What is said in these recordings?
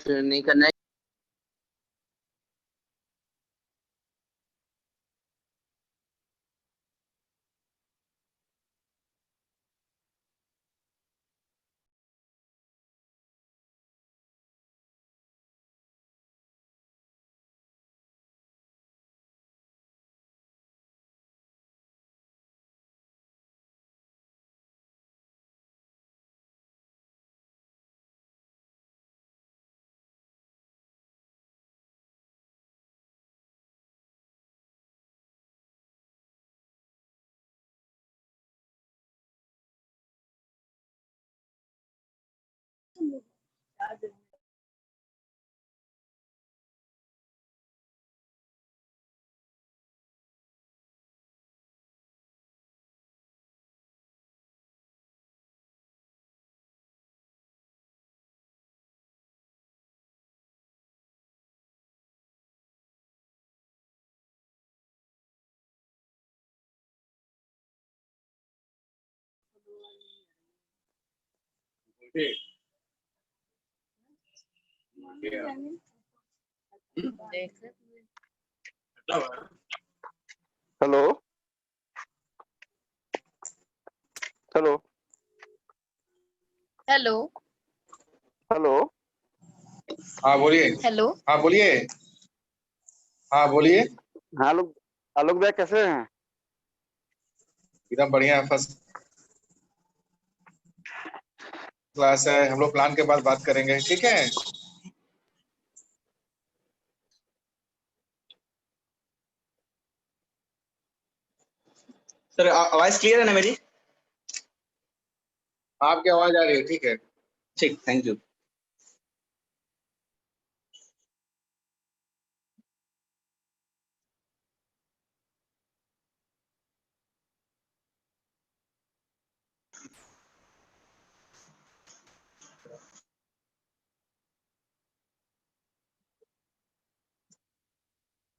नहीं करना है। Hello hello hello hello. हाँ बोलिए। हेलो हाँ बोलिए। हाँ बोलिए। हाँ आलोक भैया कैसे हैं? एकदम बढ़िया, फर्स्ट क्लास है। हम लोग प्लान के बाद बात करेंगे, ठीक है? सर आवाज क्लियर है ना मेरी? आपकी आवाज आ रही है, ठीक है। ठीक, थैंक यू।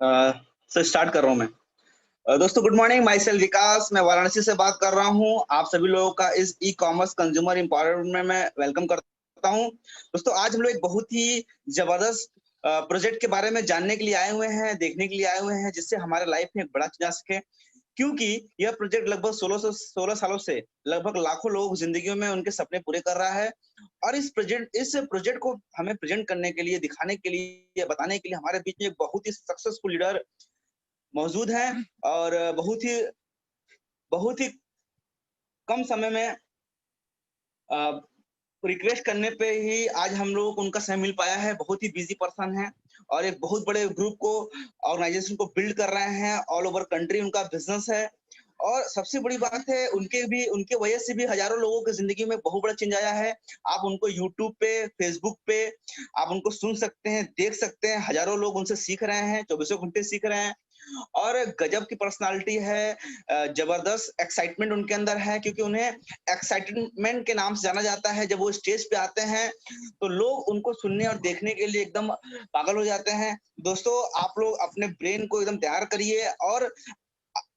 सर स्टार्ट कर रहा हूँ मैं। दोस्तों गुड मॉर्निंग, माई सेल्फ विकास, मैं वाराणसी से बात कर रहा हूँ। आप सभी लोगों का इस ई कॉमर्स कंज्यूमर एम्पावरमेंट में मैं वेलकम करता हूँ। दोस्तों आज हम लोग एक बहुत ही जबरदस्त प्रोजेक्ट के बारे में जानने के लिए आए हुए हैं, देखने के लिए आए हुए हैं, जिससे हमारे लाइफ में एक बड़ा चेंज आ सके। क्योंकि यह प्रोजेक्ट लगभग 16 सालों से लगभग लाखों लोगों की जिंदगियों में उनके सपने पूरे कर रहा है। और इस प्रोजेक्ट को हमें प्रेजेंट करने के लिए, दिखाने के लिए, बताने के लिए हमारे बीच में एक बहुत ही सक्सेसफुल लीडर मौजूद है। और बहुत ही कम समय में रिक्वेस्ट करने पे ही आज हम लोगों को उनका समय मिल पाया है। बहुत ही बिजी पर्सन है और एक बहुत बड़े ग्रुप को, ऑर्गेनाइजेशन को बिल्ड कर रहे हैं। ऑल ओवर कंट्री उनका बिजनेस है। और सबसे बड़ी बात है, उनके वजह से भी हजारों लोगों की जिंदगी में बहुत बड़ा चेंज आया है। आप उनको यूट्यूब पे, फेसबुक पे आप उनको सुन सकते हैं, देख सकते हैं। हजारों लोग उनसे सीख रहे हैं, 24 घंटे सीख रहे हैं। और गजब की पर्सनालिटी है, जबरदस्त एक्साइटमेंट उनके अंदर है, क्योंकि उन्हें एक्साइटमेंट के नाम से जाना जाता है। जब वो स्टेज पे आते हैं तो लोग उनको सुनने और देखने के लिए एकदम पागल हो जाते हैं। दोस्तों आप लोग अपने ब्रेन को एकदम तैयार करिए और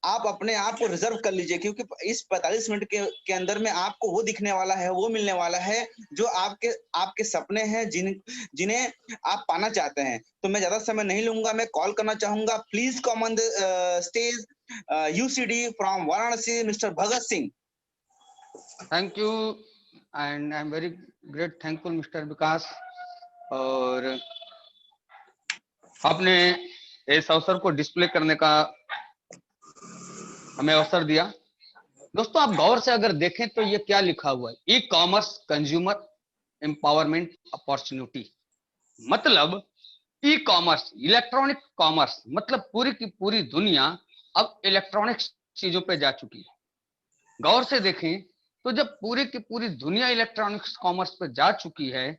आप अपने आप को रिजर्व कर लीजिए, क्योंकि इस 45 मिनट के अंदर में आपको वो दिखने वाला है, वो मिलने वाला है जो आपके सपने हैं, जिन्हें आप पाना चाहते हैं। तो मैं ज्यादा समय नहीं लूंगा, मैं कॉल करना चाहूंगा। Please come on the stage UCD from Varanasi, mister Bhagat Singh. Thank you and I am very great thankful mister Vikas. और आपने इस अवसर को डिस्प्ले करने का हमें अवसर दिया। दोस्तों आप गौर से अगर देखें तो ये क्या लिखा हुआ है, e commerce consumer empowerment opportunity. मतलब ई कॉमर्स, इलेक्ट्रॉनिक कॉमर्स, मतलब पूरी की पूरी दुनिया अब इलेक्ट्रॉनिक्स चीजों पे जा चुकी है। गौर से देखें तो जब पूरी की पूरी दुनिया इलेक्ट्रॉनिक्स कॉमर्स पे जा चुकी है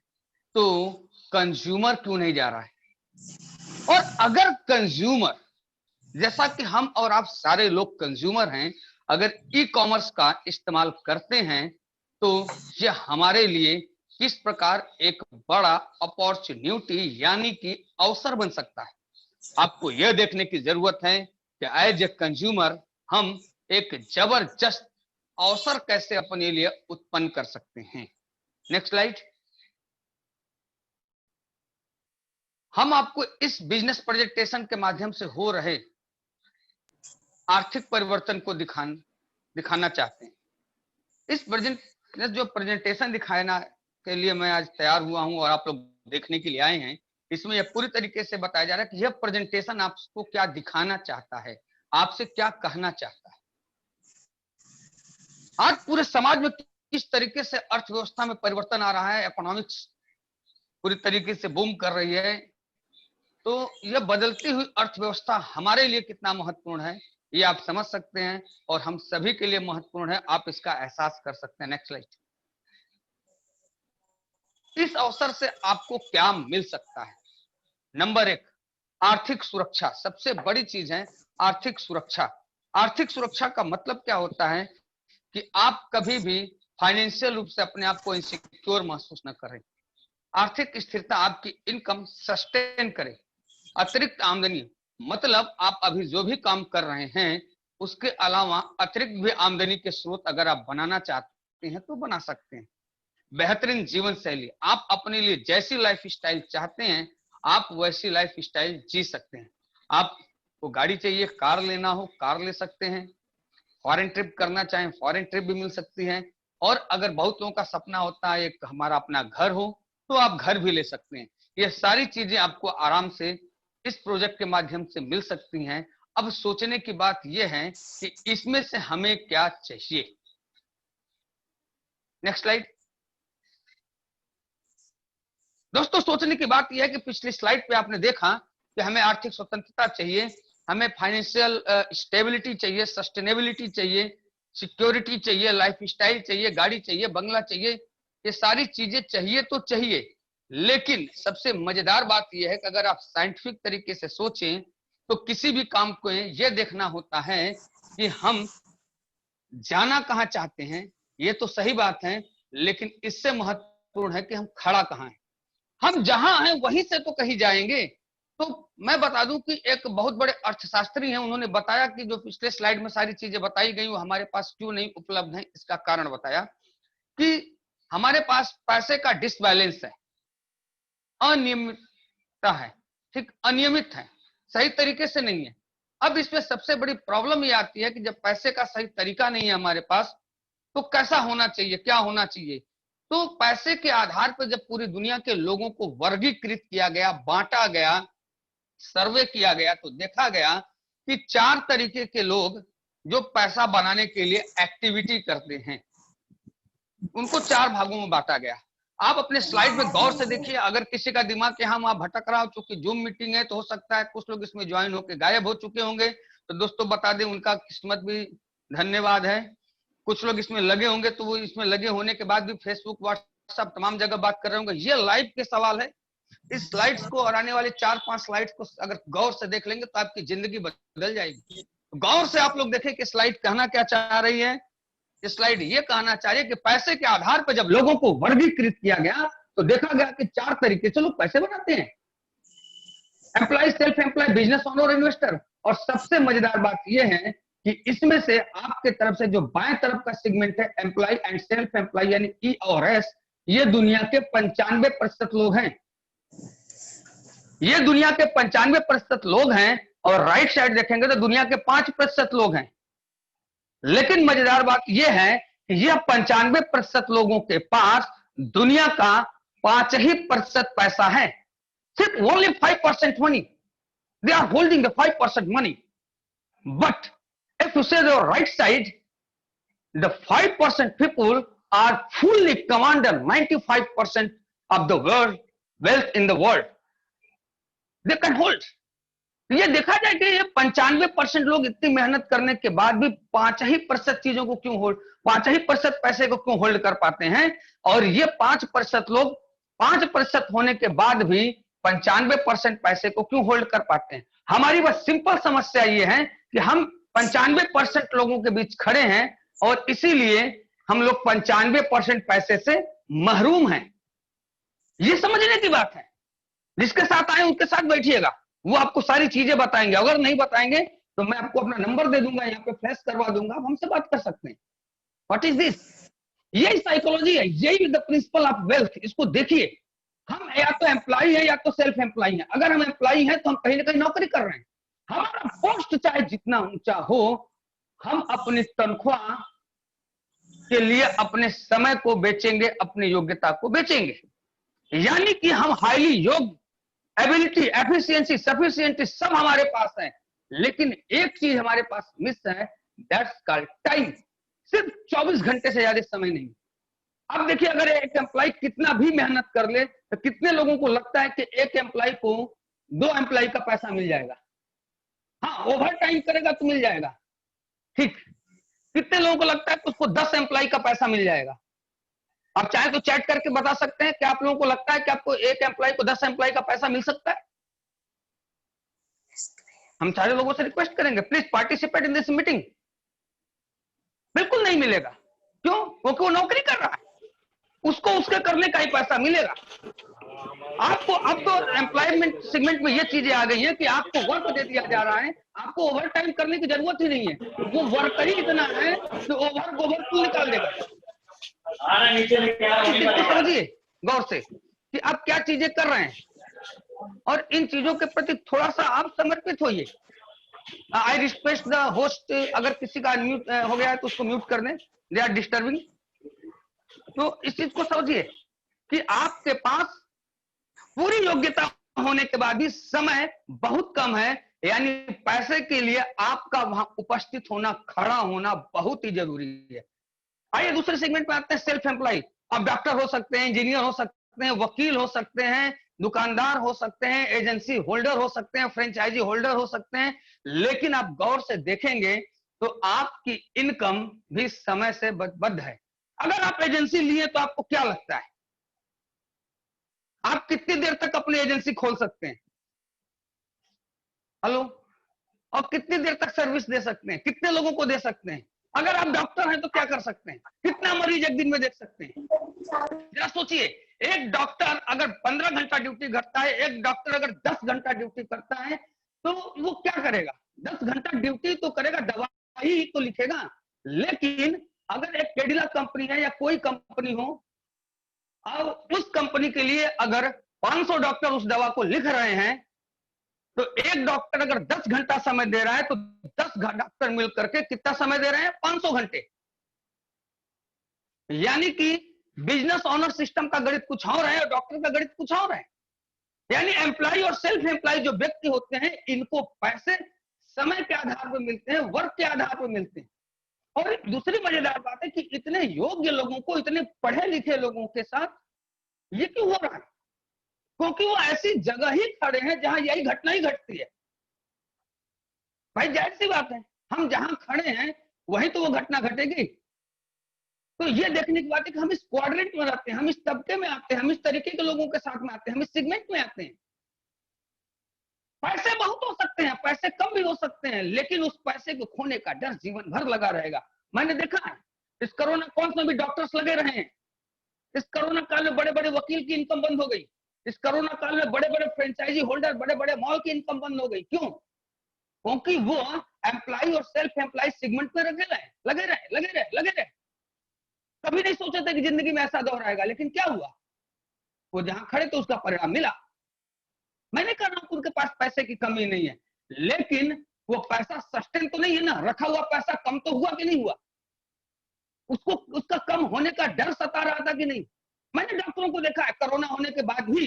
तो कंज्यूमर क्यों नहीं जा रहा है? और अगर कंज्यूमर, जैसा कि हम और आप सारे लोग कंज्यूमर हैं, अगर ई कॉमर्स का इस्तेमाल करते हैं तो ये हमारे लिए किस प्रकार एक बड़ा अपॉर्चुनिटी यानी कि अवसर बन सकता है। आपको यह देखने की जरूरत है कि एज ए कंज्यूमर हम एक जबरदस्त अवसर कैसे अपने लिए उत्पन्न कर सकते हैं। Next slide. हम आपको इस बिजनेस प्रेजेंटेशन के माध्यम से हो रहे आर्थिक परिवर्तन को दिखाना चाहते हैं। इस जो प्रेजेंटेशन दिखाना के लिए मैं आज तैयार हुआ हूं और आप लोग देखने के लिए आए हैं, इसमें यह पूरी तरीके से बताया जा रहा है कि यह प्रेजेंटेशन आपको क्या दिखाना चाहता है, आपसे क्या कहना चाहता है। आज पूरे समाज में किस तरीके से अर्थव्यवस्था में परिवर्तन आ रहा है, इकोनॉमिक्स पूरी तरीके से बूम कर रही है, तो यह बदलती हुई अर्थव्यवस्था हमारे लिए कितना महत्वपूर्ण है ये आप समझ सकते हैं और हम सभी के लिए महत्वपूर्ण है, आप इसका एहसास कर सकते हैं। Next slide. इस अवसर से आपको क्या मिल सकता है? नंबर 1, आर्थिक सुरक्षा। सबसे बड़ी चीज है आर्थिक सुरक्षा। आर्थिक सुरक्षा का मतलब क्या होता है कि आप कभी भी फाइनेंशियल रूप से अपने आप को इनसिक्योर महसूस न करें। आर्थिक स्थिरता आपकी इनकम सस्टेन करे। अतिरिक्त आमदनी मतलब आप अभी जो भी काम कर रहे हैं उसके अलावा अतिरिक्त भी आमदनी के स्रोत अगर आप बनाना चाहते हैं तो बना सकते हैं। बेहतरीन जीवन शैली, आप अपने लिए जैसी लाइफ स्टाइल चाहते हैं आप वैसी लाइफ स्टाइल जी सकते हैं। आपको गाड़ी चाहिए, कार लेना हो कार ले सकते हैं, फॉरेन ट्रिप करना चाहें फॉरेन ट्रिप भी मिल सकती है, और अगर बहुत लोगों का सपना होता है एक हमारा अपना घर हो तो आप घर भी ले सकते हैं। ये सारी चीजें आपको आराम से इस प्रोजेक्ट के माध्यम से मिल सकती हैं। अब सोचने की बात यह है कि इसमें से हमें क्या चाहिए। Next slide. दोस्तों सोचने की बात यह है कि पिछली स्लाइड पे आपने देखा कि हमें आर्थिक स्वतंत्रता चाहिए, हमें फाइनेंशियल स्टेबिलिटी चाहिए, सस्टेनेबिलिटी चाहिए, सिक्योरिटी चाहिए, लाइफ स्टाइल चाहिए, गाड़ी चाहिए, बंगला चाहिए, ये सारी चीजें चाहिए तो चाहिए। लेकिन सबसे मजेदार बात यह है कि अगर आप साइंटिफिक तरीके से सोचें तो किसी भी काम को यह देखना होता है कि हम जाना कहां चाहते हैं, ये तो सही बात है, लेकिन इससे महत्वपूर्ण है कि हम खड़ा कहां हैं। हम जहां हैं वहीं से तो कहीं जाएंगे। तो मैं बता दूं कि एक बहुत बड़े अर्थशास्त्री हैं, उन्होंने बताया कि जो पिछले स्लाइड में सारी चीजें बताई गई वो हमारे पास क्यों नहीं उपलब्ध है। इसका कारण बताया कि हमारे पास पैसे का डिसबैलेंस है, अनियमितता है, ठीक, अनियमित है, सही तरीके से नहीं है। अब इसमें सबसे बड़ी प्रॉब्लम ये आती है कि जब पैसे का सही तरीका नहीं है हमारे पास तो कैसा होना चाहिए, क्या होना चाहिए। तो पैसे के आधार पर जब पूरी दुनिया के लोगों को वर्गीकृत किया गया, बांटा गया, सर्वे किया गया, तो देखा गया कि 4 तरीके के लोग जो पैसा बनाने के लिए एक्टिविटी करते हैं उनको 4 भागों में बांटा गया। आप अपने स्लाइड में गौर से देखिए, अगर किसी का दिमाग यहाँ वहां भटक रहा हो, चूंकि जूम मीटिंग है तो हो सकता है कुछ लोग इसमें ज्वाइन होकर गायब हो चुके होंगे, तो दोस्तों बता दें उनका किस्मत भी धन्यवाद है। कुछ लोग इसमें लगे होंगे तो वो इसमें लगे होने के बाद भी फेसबुक व्हाट्सएप तमाम जगह बात कर रहे होंगे। ये लाइव के सवाल है। इस स्लाइड्स को और आने वाले 4-5 स्लाइड्स को अगर गौर से देख लेंगे तो आपकी जिंदगी बदल जाएगी। गौर से आप लोग देखें कि स्लाइड कहना क्या चाह रही है। स्लाइड ये कहना चाहिए कि पैसे के आधार पर जब लोगों को वर्गीकृत किया गया तो देखा गया कि 4 तरीके से लोग पैसे बनाते हैं, employ, self employ, business owner और इन्वेस्टर। और सबसे मजेदार बात यह है कि इसमें से आपके तरफ से जो बाएं तरफ का सेगमेंट है एम्प्लॉय एंड सेल्फ एम्प्लॉय यानी ई और एस, ये दुनिया के 95% लोग हैं। ये दुनिया के 95% लोग हैं और राइट साइड देखेंगे तो दुनिया के 5% लोग हैं। लेकिन मजेदार बात यह है कि यह 95% लोगों के पास दुनिया का 5% पैसा है। सिर्फ only 5% money, they are holding the 5% money. But if you say the right side, the 5% people are fully commander 95% of the world wealth in the world. They can hold. ये देखा जाए कि ये 95% लोग इतनी मेहनत करने के बाद भी 5% चीजों को क्यों होल्ड, 5% पैसे को क्यों होल्ड कर पाते हैं। और ये 5% लोग 5% होने के बाद भी 95% पैसे को क्यों होल्ड कर पाते हैं। हमारी बस सिंपल समस्या ये है कि हम 95% लोगों के बीच खड़े हैं और इसीलिए हम लोग 95% पैसे से महरूम हैं। ये समझने की बात है। जिसके साथ आए उनके साथ बैठिएगा, वो आपको सारी चीजें बताएंगे। अगर नहीं बताएंगे तो मैं आपको अपना नंबर दे दूंगा, यहाँ पे फ्लैश करवा दूंगा, आप हमसे बात कर सकते हैं। What is this? यही साइकोलॉजी है, यही द प्रिंसिपल ऑफ वेल्थ। इसको देखिए, हम या तो एम्प्लॉय है या तो सेल्फ एम्प्लॉय है। अगर हम एम्प्लॉय हैं तो हम कहीं ना कहीं नौकरी कर रहे हैं। हमारा पोस्ट चाहे जितना ऊंचा हो, हम अपनी तनख्वाह के लिए अपने समय को बेचेंगे, अपनी योग्यता को बेचेंगे। यानी कि हम हाईली योग्य, एबिलिटी, एफिशिएंसी, सफिशिएंटी सब हमारे पास है, लेकिन एक चीज हमारे पास मिस है, दैट्स कॉल्ड टाइम। सिर्फ 24 घंटे से ज्यादा समय नहीं। अब देखिए, अगर एक एम्प्लॉय कितना भी मेहनत कर ले तो कितने लोगों को लगता है कि एक एम्प्लॉय को 2 एम्प्लॉय का पैसा मिल जाएगा? हाँ, ओवर टाइम करेगा तो मिल जाएगा, ठीक। कितने लोगों को लगता है कि उसको 10 एम्प्लॉय का पैसा मिल जाएगा? आप चाहे तो चैट करके बता सकते हैं कि आप लोगों को लगता है कि आपको एक एम्प्लॉय को 10 एम्प्लॉय का पैसा मिल सकता है? हम सारे लोगों से रिक्वेस्ट करेंगे, please participate in this meeting. बिल्कुल नहीं मिलेगा। क्यों? क्योंकि वो नौकरी कर रहा है, उसको उसके करने का ही पैसा मिलेगा। आपको अब तो एम्प्लॉयमेंट सेगमेंट में ये चीजें आ गई हैं कि आपको वर्क दे दिया जा रहा है, आपको ओवर टाइम करने की जरूरत ही नहीं है। वो वर्क ही इतना है कि ओवर निकाल देगा। इसको समझिए गौर से कि आप क्या चीजें कर रहे हैं और इन चीजों के प्रति थोड़ा सा आप समर्पित होइए। आई रिक्वेस्ट द होस्ट, अगर किसी का अनम्यूट हो गया है तो उसको म्यूट कर दें, दे आर डिस्टर्बिंग। तो इस चीज को समझिए कि आपके पास पूरी योग्यता होने के बाद भी समय बहुत कम है, यानी पैसे के लिए आपका वहां उपस्थित होना, खड़ा होना बहुत ही जरूरी है। आइए दूसरे सेगमेंट में आते हैं, सेल्फ एम्प्लॉय। आप डॉक्टर हो सकते हैं, इंजीनियर हो सकते हैं, वकील हो सकते हैं, दुकानदार हो सकते हैं, एजेंसी होल्डर हो सकते हैं, फ्रेंचाइजी होल्डर हो सकते हैं, लेकिन आप गौर से देखेंगे तो आपकी इनकम भी समय से बद्ध है। अगर आप एजेंसी लिए तो आपको क्या लगता है, आप कितनी देर तक अपनी एजेंसी खोल सकते हैं? हेलो? और कितनी देर तक सर्विस दे सकते हैं? कितने लोगों को दे सकते हैं? अगर आप डॉक्टर हैं तो क्या कर सकते हैं? कितना मरीज एक दिन में देख सकते हैं? जरा सोचिए, एक डॉक्टर अगर 15 घंटा ड्यूटी करता है, एक डॉक्टर अगर 10 घंटा ड्यूटी करता है, तो वो क्या करेगा? 10 घंटा ड्यूटी तो करेगा, दवाई तो लिखेगा, लेकिन अगर एक कैडिला कंपनी है या कोई कंपनी हो और उस कंपनी के लिए अगर 500 डॉक्टर उस दवा को लिख रहे हैं, तो एक डॉक्टर अगर 10 घंटा समय दे रहा है तो 10 डॉक्टर मिल करके कितना समय दे रहे हैं? 500 घंटे। यानी कि बिजनेस ऑनर सिस्टम का गणित कुछ और है और डॉक्टर का गणित कुछ और है। यानी एम्प्लॉय और सेल्फ एम्प्लॉय जो व्यक्ति होते हैं, इनको पैसे समय के आधार पर मिलते हैं, वर्क के आधार पर मिलते हैं। और दूसरी मजेदार बात है कि इतने योग्य लोगों को, इतने पढ़े लिखे लोगों के साथ ये क्यों हो रहा है? क्योंकि वो ऐसी जगह ही खड़े हैं जहां यही घटना ही घटती है। भाई जाहिर सी बात है, हम जहां खड़े हैं वहीं तो वो घटना घटेगी। तो ये देखने की बात है कि हम इस क्वाड्रेंट में रहते हैं, हम इस तबके में आते हैं, हम इस तरीके के लोगों के साथ में आते हैं, हम इस सेगमेंट में आते हैं। पैसे बहुत हो सकते हैं, पैसे कम भी हो सकते हैं, लेकिन उस पैसे को खोने का डर जीवन भर लगा रहेगा। मैंने देखा है इस कोरोना काल में भी डॉक्टर्स लगे रहे हैं। इस कोरोना काल में बड़े बड़े वकील की इनकम बंद हो गई। इस कोरोना काल में बड़े बड़े फ्रेंचाइजी होल्डर, बड़े बड़े मॉल की इनकम बंद हो गई। क्यों? क्योंकि वो एम्प्लॉय और सेल्फ एम्प्लॉय सेगमेंट में लगे रहे। कभी नहीं सोचे थे कि जिंदगी में ऐसा दौर आएगा, लेकिन क्या हुआ? वो जहां खड़े तो उसका परिणाम मिला। मैंने कहा ना उनके पास पैसे की कमी नहीं है, लेकिन वो पैसा सस्टेन तो नहीं है ना, रखा हुआ पैसा कम तो हुआ कि नहीं हुआ? उसको उसका कम होने का डर सता रहा था कि नहीं? मैंने डॉक्टरों को देखा है कोरोना होने के बाद भी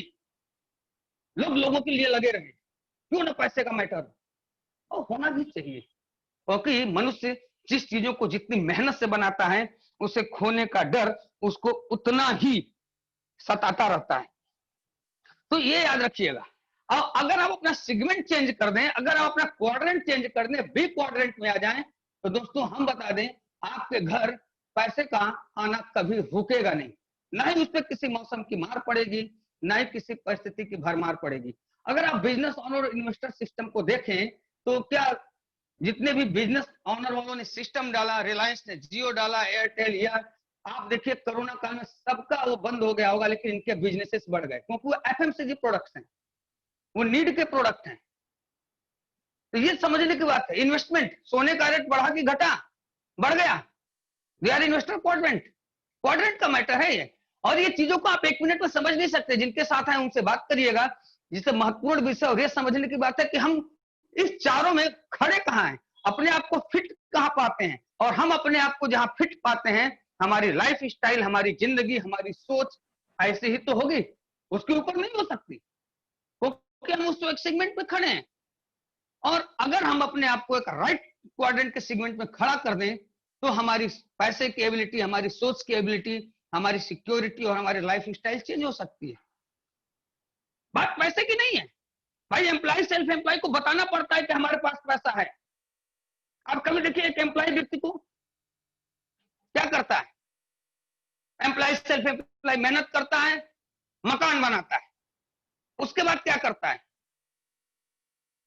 लोगों के लिए लगे रहे। क्यों ना? पैसे का मैटर और होना भी चाहिए, क्योंकि मनुष्य जिस चीजों को जितनी मेहनत से बनाता है, उसे खोने का डर उसको उतना ही सताता रहता है। तो ये याद रखिएगा। और अगर आप अपना सेगमेंट चेंज कर दें, अगर आप अपना क्वाड्रेंट चेंज कर दें, बी क्वाड्रेंट में आ जाएं, तो दोस्तों हम बता दें, आपके घर पैसे का आना कभी रुकेगा नहीं। ना ही उस पर किसी मौसम की मार पड़ेगी, ना ही किसी परिस्थिति की भरमार पड़ेगी। अगर आप बिजनेस ऑनर और इन्वेस्टर सिस्टम को देखें तो क्या जितने भी बिजनेस ऑनर वालों ने सिस्टम डाला, रिलायंस ने जियो डाला, एयरटेल, या आप देखिए कोरोना काल में सबका वो बंद हो गया होगा, लेकिन इनके बिजनेसेस बढ़ गए क्योंकि वो एफएमसीजी प्रोडक्ट्स हैं, वो नीड के प्रोडक्ट हैं। तो ये समझने की बात है। इन्वेस्टमेंट, सोने का रेट बढ़ा कि घटा? बढ़ गया। दे आर इन्वेस्टर क्वाड्रेंट का मैटर है ये। और ये चीजों को आप 1 मिनट में समझ नहीं सकते। जिनके साथ हैं उनसे बात करिएगा, जिससे महत्वपूर्ण विषय और ये समझने की बात है कि हम इस चारों में खड़े कहाँ हैं, अपने आप को फिट कहाँ पाते हैं। और हम अपने आप को जहां फिट पाते हैं, हमारी लाइफ स्टाइल, हमारी जिंदगी, हमारी सोच ऐसे ही तो होगी, उसके ऊपर नहीं हो सकती, क्योंकि हम उस एक सेगमेंट में खड़े हैं। और अगर हम अपने आप को एक राइट क्वाड्रेंट के सेगमेंट में खड़ा कर दें, तो हमारी पैसे की एबिलिटी, हमारी सोच की एबिलिटी, हमारी सिक्योरिटी और हमारी लाइफ स्टाइल चेंज हो सकती है। बात पैसे की नहीं है भाई, एम्प्लॉय सेल्फ एम्प्लॉय को बताना पड़ता है कि हमारे पास पैसा है। आप कभी देखिए एक एम्प्लॉय व्यक्ति को क्या करता है, एम्प्लॉय सेल्फ एम्प्लॉय मेहनत करता है, मकान बनाता है, उसके बाद क्या करता है,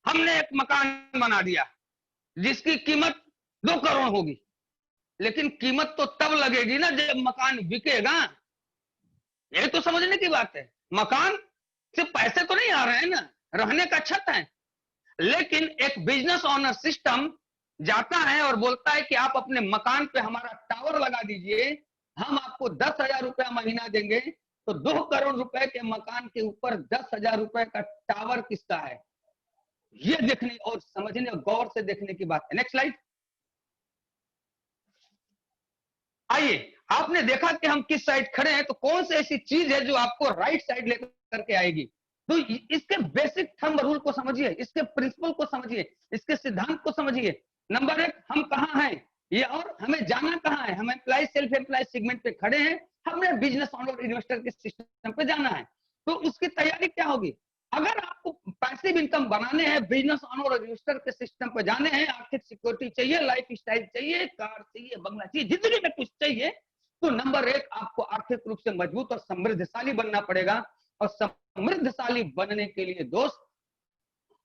हमने एक मकान बना दिया जिसकी कीमत 2 करोड़ होगी, लेकिन कीमत तो तब लगेगी ना जब मकान बिकेगा। ये तो समझने की बात है। मकान से पैसे तो नहीं आ रहे हैं ना, रहने का छत है। लेकिन एक बिजनेस ओनर सिस्टम जाता है और बोलता है कि आप अपने मकान पे हमारा टावर लगा दीजिए, हम आपको 10,000 रुपया महीना देंगे। तो 2 करोड़ रुपए के मकान के ऊपर 10,000 रुपए का टावर किसका है, ये देखने और समझने और गौर से देखने की बात है। Next slide. आइए, आपने देखा कि हम किस साइड खड़े हैं, तो कौन सी ऐसी चीज है जो आपको राइट साइड लेकर करके आएगी। तो इसके बेसिक थंब रूल को समझिए, इसके प्रिंसिपल को समझिए, इसके सिद्धांत को समझिए। नंबर 1, हम कहां हैं ये, और हमें जाना कहां है। हम एम्प्लॉय सेल्फ एम्प्लॉय सेगमेंट पे खड़े हैं, हमने बिजनेस ओनर इन्वेस्टर के सिस्टम पे जाना है। तो उसकी तैयारी क्या होगी। अगर आपको पैसिव इनकम बनाने हैं, बिजनेस ओनर और इन्वेस्टर के सिस्टम पे जाने हैं, आर्थिक सिक्योरिटी चाहिए, लाइफ स्टाइल चाहिए, कार चाहिए, बंगला चाहिए, जिंदगी में कुछ चाहिए, तो नंबर 1 आपको आर्थिक रूप से मजबूत और समृद्धशाली बनना पड़ेगा। और समृद्धशाली बनने के लिए दोस्त,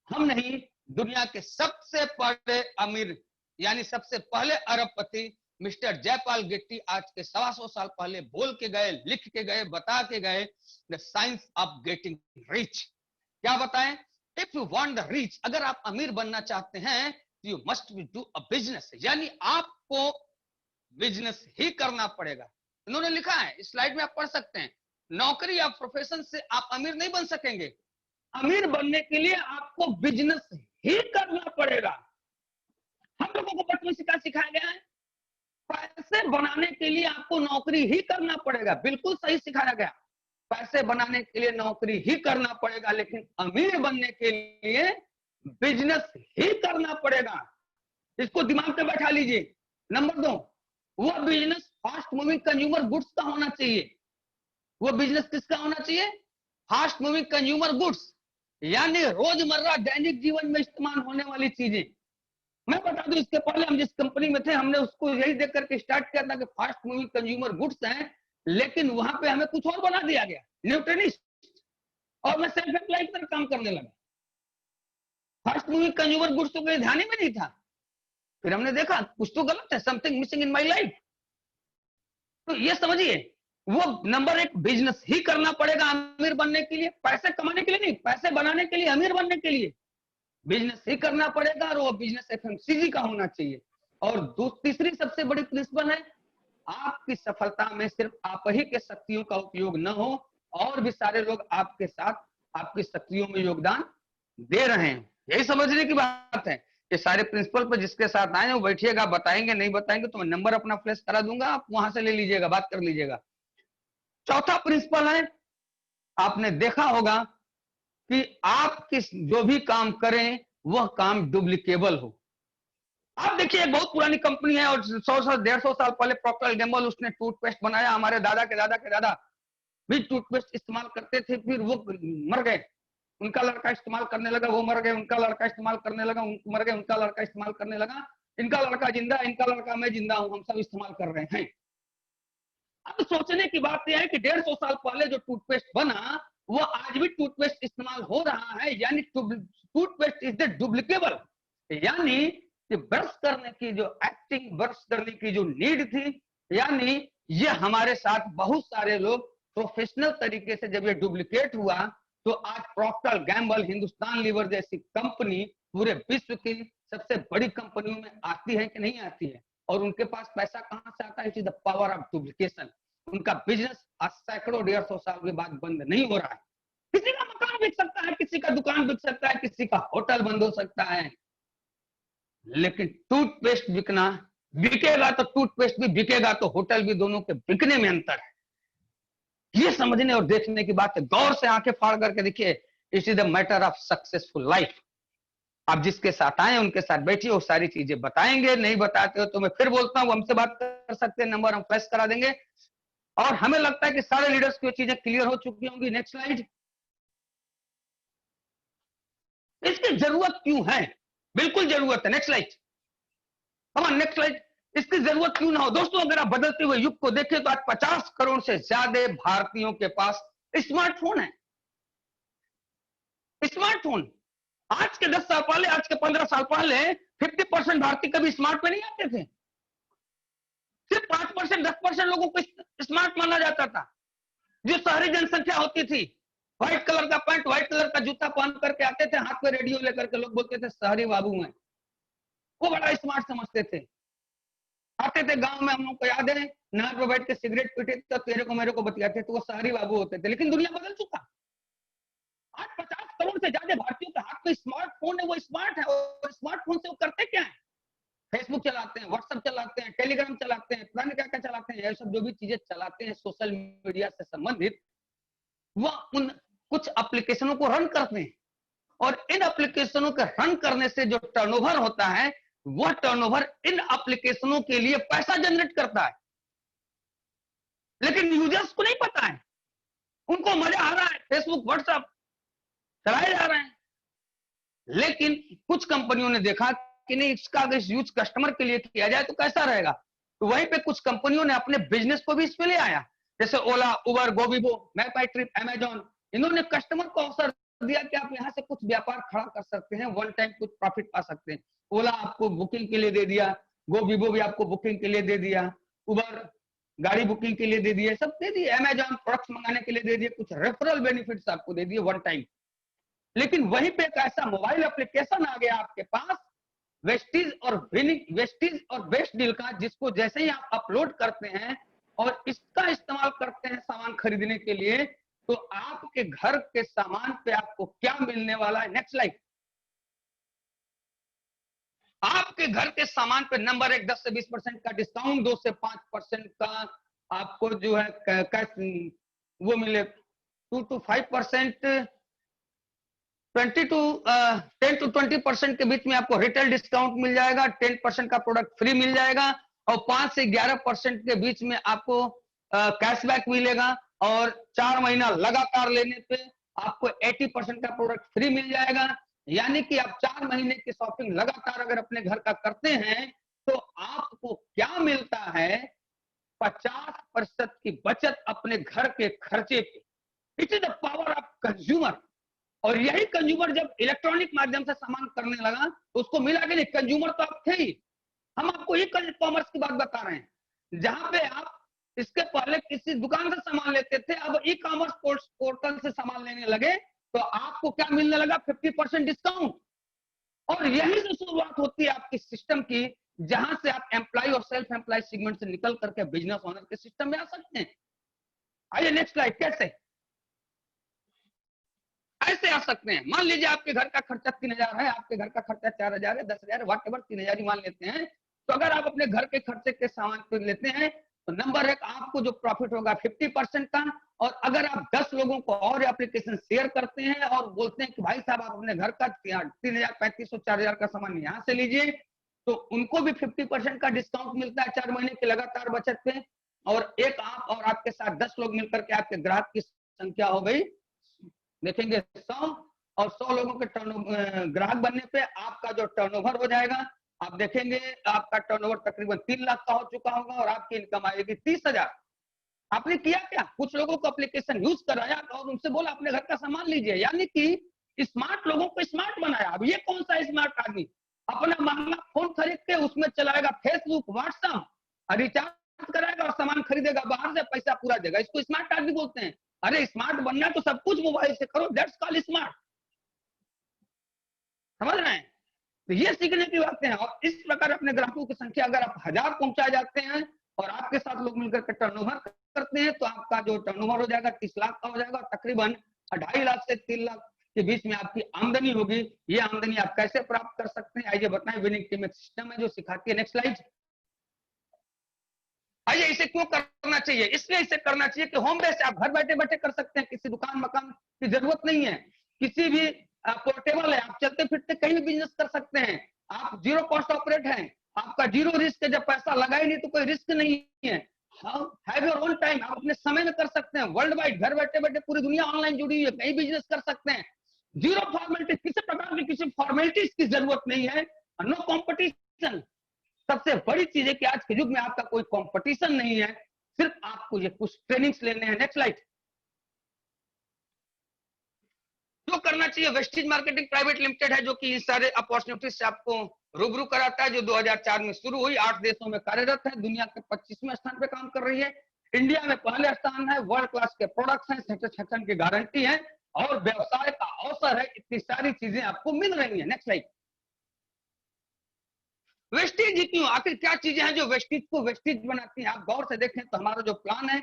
हम नहीं, दुनिया के सबसे बड़े अमीर यानी सबसे पहले अरबपति मिस्टर जयपाल गेट्टी आज के 125 साल पहले बोल के गए, लिख के गए, बता के गए, the science of getting rich. क्या बताएं, if you want the rich, अगर आप अमीर बनना चाहते हैं, you must do a business, यानी आपको बिजनेस ही करना पड़ेगा। इन्होंने लिखा है, इस स्लाइड में आप पढ़ सकते हैं, नौकरी या प्रोफेशन से आप अमीर नहीं बन सकेंगे। अमीर बनने के लिए आपको बिजनेस ही करना पड़ेगा। हम लोगों को बचपन से क्या सिखाया गया है, पैसे बनाने के लिए आपको नौकरी ही करना पड़ेगा। बिल्कुल सही सिखाया गया, पैसे बनाने के लिए नौकरी ही करना पड़ेगा, लेकिन अमीर बनने के लिए बिजनेस ही करना पड़ेगा। इसको दिमाग में बैठा लीजिए। नंबर 2, वो business fast moving consumer goods का होना चाहिए। वो बिजनेस किसका होना चाहिए, फास्ट मूविंग कंज्यूमर गुड्स, यानी रोजमर्रा दैनिक जीवन में इस्तेमाल होने वाली चीजें। मैं बता दूं, इसके पहले हम जिस कंपनी में थे, हमने उसको यही देख करके स्टार्ट किया था कि फास्ट मूविंग कंज्यूमर गुड्स हैं, लेकिन वहां पे हमें कुछ और बना दिया गया, न्यूट्रिनिस्ट, और मैं सेल्फ एम्प्लॉयड पर काम करने लगा। फास्ट मूविंग कंज्यूमर गुड्स तो कोई ध्यान ही में नहीं था। फिर हमने देखा कुछ तो गलत है, something missing in my life. तो ये समझिए, वो नंबर 1 बिजनेस ही करना पड़ेगा अमीर बनने के लिए, पैसे कमाने के लिए नहीं, पैसे बनाने के लिए, अमीर बनने के लिए बिजनेस ही करना पड़ेगा, और वो बिजनेस एफएमसीजी का होना चाहिए। और तीसरी सबसे बड़ी प्रिंसिपल है, आपकी सफलता में सिर्फ आप ही के शक्तियों का उपयोग न हो, और भी सारे लोग आपके साथ आपकी शक्तियों में योगदान दे रहे हैं। यही समझने की बात है। ये सारे प्रिंसिपल पर जिसके साथ आए वो बैठिएगा, बताएंगे, नहीं बताएंगे तो मैं नंबर अपना फ्लैश करा दूंगा, आप वहां से ले लीजिएगा, बात कर लीजिएगा। चौथा प्रिंसिपल है, आपने देखा होगा कि आप किस जो भी काम करें वह काम डुप्लीकेबल हो। आप देखिए, एक बहुत पुरानी कंपनी है और 100 साल 150 साल पहले प्रॉक्टर एंड गैम्बल उसने टूथपेस्ट बनाया। हमारे दादा के दादा के दादा भी टूथपेस्ट इस्तेमाल करते थे, फिर वो मर गए, उनका लड़का इस्तेमाल करने लगा, वो मर गए, उनका लड़का इस्तेमाल करने लगा, मर गए, उनका लड़का इस्तेमाल करने लगा, इनका लड़का जिंदा, इनका लड़का मैं जिंदा हूं, हम सब इस्तेमाल कर रहे हैं। अब सोचने की बात यह है कि 150 साल पहले जो टूथपेस्ट बना वो आज भी टूथपेस्ट इस्तेमाल हो रहा है, यानी टूथपेस्ट इज द डुप्लीकेबल, यानी कि ब्रश करने की जो एक्टिंग, ब्रश करने की जो नीड थी, यानी ये हमारे साथ बहुत सारे लोग प्रोफेशनल तरीके से जब ये डुप्लीकेट हुआ, तो आज प्रॉक्टर गैम्बल, हिंदुस्तान लीवर जैसी कंपनी पूरे विश्व की सबसे बड़ी कंपनियों में आती है कि नहीं आती है, और उनके पास पैसा कहां से आता है, it is the power of duplication. उनका बिजनेस आज सैकड़ों 150 साल के बाद बंद नहीं हो रहा है। किसी का मकान बिक सकता है, किसी का दुकान बिक सकता है, किसी का होटल बंद हो सकता है, लेकिन टूथपेस्ट बिकना, बिकेगा तो टूथपेस्ट भी बिकेगा तो होटल भी, दोनों के बिकने में अंतर है। ये समझने और देखने की बात है। गौर से आंखें फाड़ करके देखिए, it is the matter of successful life. आप जिसके साथ आए उनके साथ बैठिए, वो सारी चीजें बताएंगे। नहीं बताते हो तो मैं फिर बोलता हूँ, हमसे बात कर सकते हैं, नंबर हम फ्लैश करा देंगे। और हमें लगता है कि सारे लीडर्स की चीजें क्लियर हो चुकी होंगी। Next slide. इसकी जरूरत क्यों है? बिल्कुल जरूरत है। Next slide. Next slide. इसकी जरूरत क्यों ना हो? दोस्तों, अगर आप बदलते हुए युग को देखें तो आज 50 करोड़ से ज्यादा भारतीयों के पास स्मार्टफोन है। स्मार्टफोन आज के 10 साल पहले, आज के 15 साल पहले 50% भारतीय कभी स्मार्ट में नहीं आते थे। सिर्फ 5%, 10% लोगों को स्मार्ट माना जाता था। जो शहरी जनसंख्या होती थी, व्हाइट कलर का पैंट, व्हाइट कलर का जूता पहन करके आते थे, हाथ में रेडियो लेकर के, लोग बोलते थे शहरी बाबू हैं, वो बड़ा स्मार्ट समझते थे। आते थे गांव में, हम लोग को याद है, नहर पर बैठ के सिगरेट पीते तो तेरे को मेरे को बतियाते थे, वो शहरी बाबू होते थे। लेकिन दुनिया बदल चुका। आज 50 करोड़ से ज्यादा भारतीयों के हाथ में स्मार्टफोन है। वो स्मार्ट है, और स्मार्टफोन से वो करते क्या है? फेसबुक चलाते हैं, व्हाट्सएप चलाते हैं, टेलीग्राम चलाते हैं, पता नहीं क्या क्या चलाते हैं। ये सब जो भी चीजें चलाते हैं सोशल मीडिया से संबंधित, वह उन कुछ एप्लीकेशनों को रन करते हैं, और इन एप्लीकेशनों के रन करने से जो टर्नओवर होता है, वह टर्नओवर इन एप्लीकेशनों के लिए पैसा जनरेट करता है। लेकिन यूजर्स को नहीं पता है, उनको मजा आ रहा है, फेसबुक व्हाट्सएप चलाए जा रहे हैं। लेकिन कुछ कंपनियों ने देखा कि नहीं, इसका अगर यूज कस्टमर के लिए किया जाए तो कैसा रहेगा, तो वहीं पे कुछ कंपनियों ने अपने बिजनेस को भी इस पे ले आया। जैसे ओला, उबर, गोबीबो, मैपाइट्रिप, अमेजॉन, इन्होंने कस्टमर को अवसर दिया कि आप यहाँ से कुछ व्यापार खड़ा कर सकते हैं, वन टाइम कुछ प्रॉफिट पा सकते हैं। ओला आपको बुकिंग के लिए दे दिया, गोबीबो भी आपको बुकिंग के लिए दे दिया, उबर गाड़ी बुकिंग के लिए दे दिए, सब दे दिए, अमेजॉन प्रोडक्ट्स मंगाने के लिए दे दिए, कुछ रेफरल बेनिफिट्स आपको दे दिए वन टाइम। लेकिन वहीं पे एक ऐसा मोबाइल एप्लीकेशन आ गया आपके पास, वेस्टीज और बेस्ट डील का, जिसको जैसे ही आप अपलोड करते हैं और इसका इस्तेमाल करते हैं सामान खरीदने के लिए, तो आपके घर के सामान पे आपको क्या मिलने वाला है? Next slide. आपके घर के सामान पे नंबर 1, 10 से 20% का डिस्काउंट, 2 से 5% का आपको जो है कैश वो मिले, 2 to 5%, 10 to 20% के बीच में आपको रिटेल डिस्काउंट मिल जाएगा, 10% का प्रोडक्ट फ्री मिल जाएगा, और 5 से 11% के बीच में आपको कैशबैक मिलेगा, और 4 महीना लगातार लेने पे आपको 80% का प्रोडक्ट फ्री मिल जाएगा। यानी कि आप 4 महीने की शॉपिंग लगातार अगर अपने घर का करते हैं तो आपको क्या मिलता है? 50% की बचत अपने घर के खर्चे पे। It is the power of consumer. और यही कंज्यूमर जब इलेक्ट्रॉनिक माध्यम से सामान करने लगा तो उसको मिला कि नहीं, कंज्यूमर तो आप थे ही। हम आपको ई कॉमर्स की बात बता रहे हैं, जहां पे आप इसके पहले किसी दुकान से सामान लेते थे, अब ई कॉमर्स पोर्टल से सामान लेने लगे तो आपको क्या मिलने लगा? 50% डिस्काउंट। और यही जो शुरुआत होती है आपकी सिस्टम की, जहां से आप एम्प्लॉय और सेल्फ एम्प्लॉय सेगमेंट से निकल करके बिजनेस ओनर के सिस्टम में आ सकते हैं। आइए नेक्स्ट स्लाइड। कैसे ऐसे आ सकते हैं? मान लीजिए आपके घर का खर्चा 3000 है, आपके घर का खर्चा 4000 है, 10,000 है, व्हाटएवर, 3000 ही मान लेते हैं। तो अगर आप अपने घर के खर्चे के सामान पे लेते हैं तो नंबर 1 आपको जो प्रॉफिट होगा 50% का। और अगर आप 10 लोगों को और एप्लीकेशन शेयर करते हैं और बोलते हैं कि भाई साहब आप अपने घर का 3000, 3500, 4000 का सामान यहाँ से लीजिए, तो उनको भी 50% का डिस्काउंट मिलता है 4 महीने की लगातार बचत पे। और एक आप और आपके साथ 10 लोग मिलकर के आपके ग्राहक की संख्या हो गई, देखेंगे 100, और 100 लोगों के ग्राहक बनने पे आपका जो टर्नओवर हो जाएगा, आप देखेंगे आपका टर्नओवर तकरीबन 3 लाख का हो चुका होगा और आपकी इनकम आएगी 30,000। आपने किया क्या? कुछ लोगों को एप्लीकेशन यूज कराया और उनसे बोला अपने घर का सामान लीजिए, यानी कि स्मार्ट लोगों को स्मार्ट बनाया। अब ये कौन सा स्मार्ट आदमी अपना महंगा फोन खरीद के उसमें चलाएगा फेसबुक, व्हाट्सएप, रिचार्ज कराएगा और सामान खरीदेगा बाहर से, पैसा पूरा देगा, इसको स्मार्ट आदमी बोलते हैं। अरे स्मार्ट बनना है तो सब कुछ मोबाइल से करो, दैट्स कॉल्ड स्मार्ट। समझ रहे हैं? तो ये सीखने की बातें हैं। और इस प्रकार अपने ग्राहकों की संख्या अगर आप 1000 पहुंचा जाते हैं और आपके साथ लोग मिलकर के टर्नओवर करते हैं, तो आपका जो टर्नओवर हो जाएगा 30 लाख का हो जाएगा, तकरीबन 2.5 लाख से 3 लाख के बीच में आपकी आमदनी होगी। ये आमदनी आप कैसे प्राप्त कर सकते हैं, आइए बताएं। विनिंग टीम एक सिस्टम है जो सिखाती है। Next slide. आइए, इसे क्यों करना चाहिए? इसलिए इसे करना चाहिए कि होम बेस आप घर बैठे बैठे कर सकते हैं, किसी दुकान मकान की जरूरत नहीं है, किसी भी पोर्टेबल है, आप चलते फिरते कहीं भी बिजनेस कर सकते हैं, आप जीरो कॉस्ट ऑपरेट हैं, आपका जीरो रिस्क है, जब पैसा लगा ही नहीं तो कोई रिस्क नहीं है। हैव योर ओन टाइम, आप अपने समय में कर सकते हैं, वर्ल्ड वाइड घर बैठे बैठे पूरी दुनिया ऑनलाइन जुड़ी हुई है, कहीं बिजनेस कर सकते हैं, जीरो फॉर्मेलिटी, किसी प्रकार की किसी फॉर्मेलिटीज की जरूरत नहीं है, नो कॉम्पिटिशन। सबसे बड़ी चीज है कि आज के युग में आपका कोई कंपटीशन नहीं है, सिर्फ आपको ये कुछ ट्रेनिंग्स लेने हैं। Next slide. जो करना चाहिए, वेस्टेज मार्केटिंग प्राइवेट लिमिटेड है जो कि इस सारे अपॉर्चुनिटीज से आपको रूबरू कराता है, जो 2004 में शुरू हुई, 8 देशों में कार्यरत है, दुनिया के 25वें स्थान पे काम कर रही है, इंडिया में पहले स्थान है, वर्ल्ड क्लास के प्रोडक्ट्स हैं, सेटिस्फैक्शन की गारंटी है और व्यवसाय का अवसर है, इतनी सारी चीजें आपको मिल रही है। Next slide. वेस्टेज ही क्यों, आखिर क्या चीजें हैं जो वेस्टेज को वेस्टेज बनाती हैं? आप गौर से देखें तो हमारा जो प्लान है,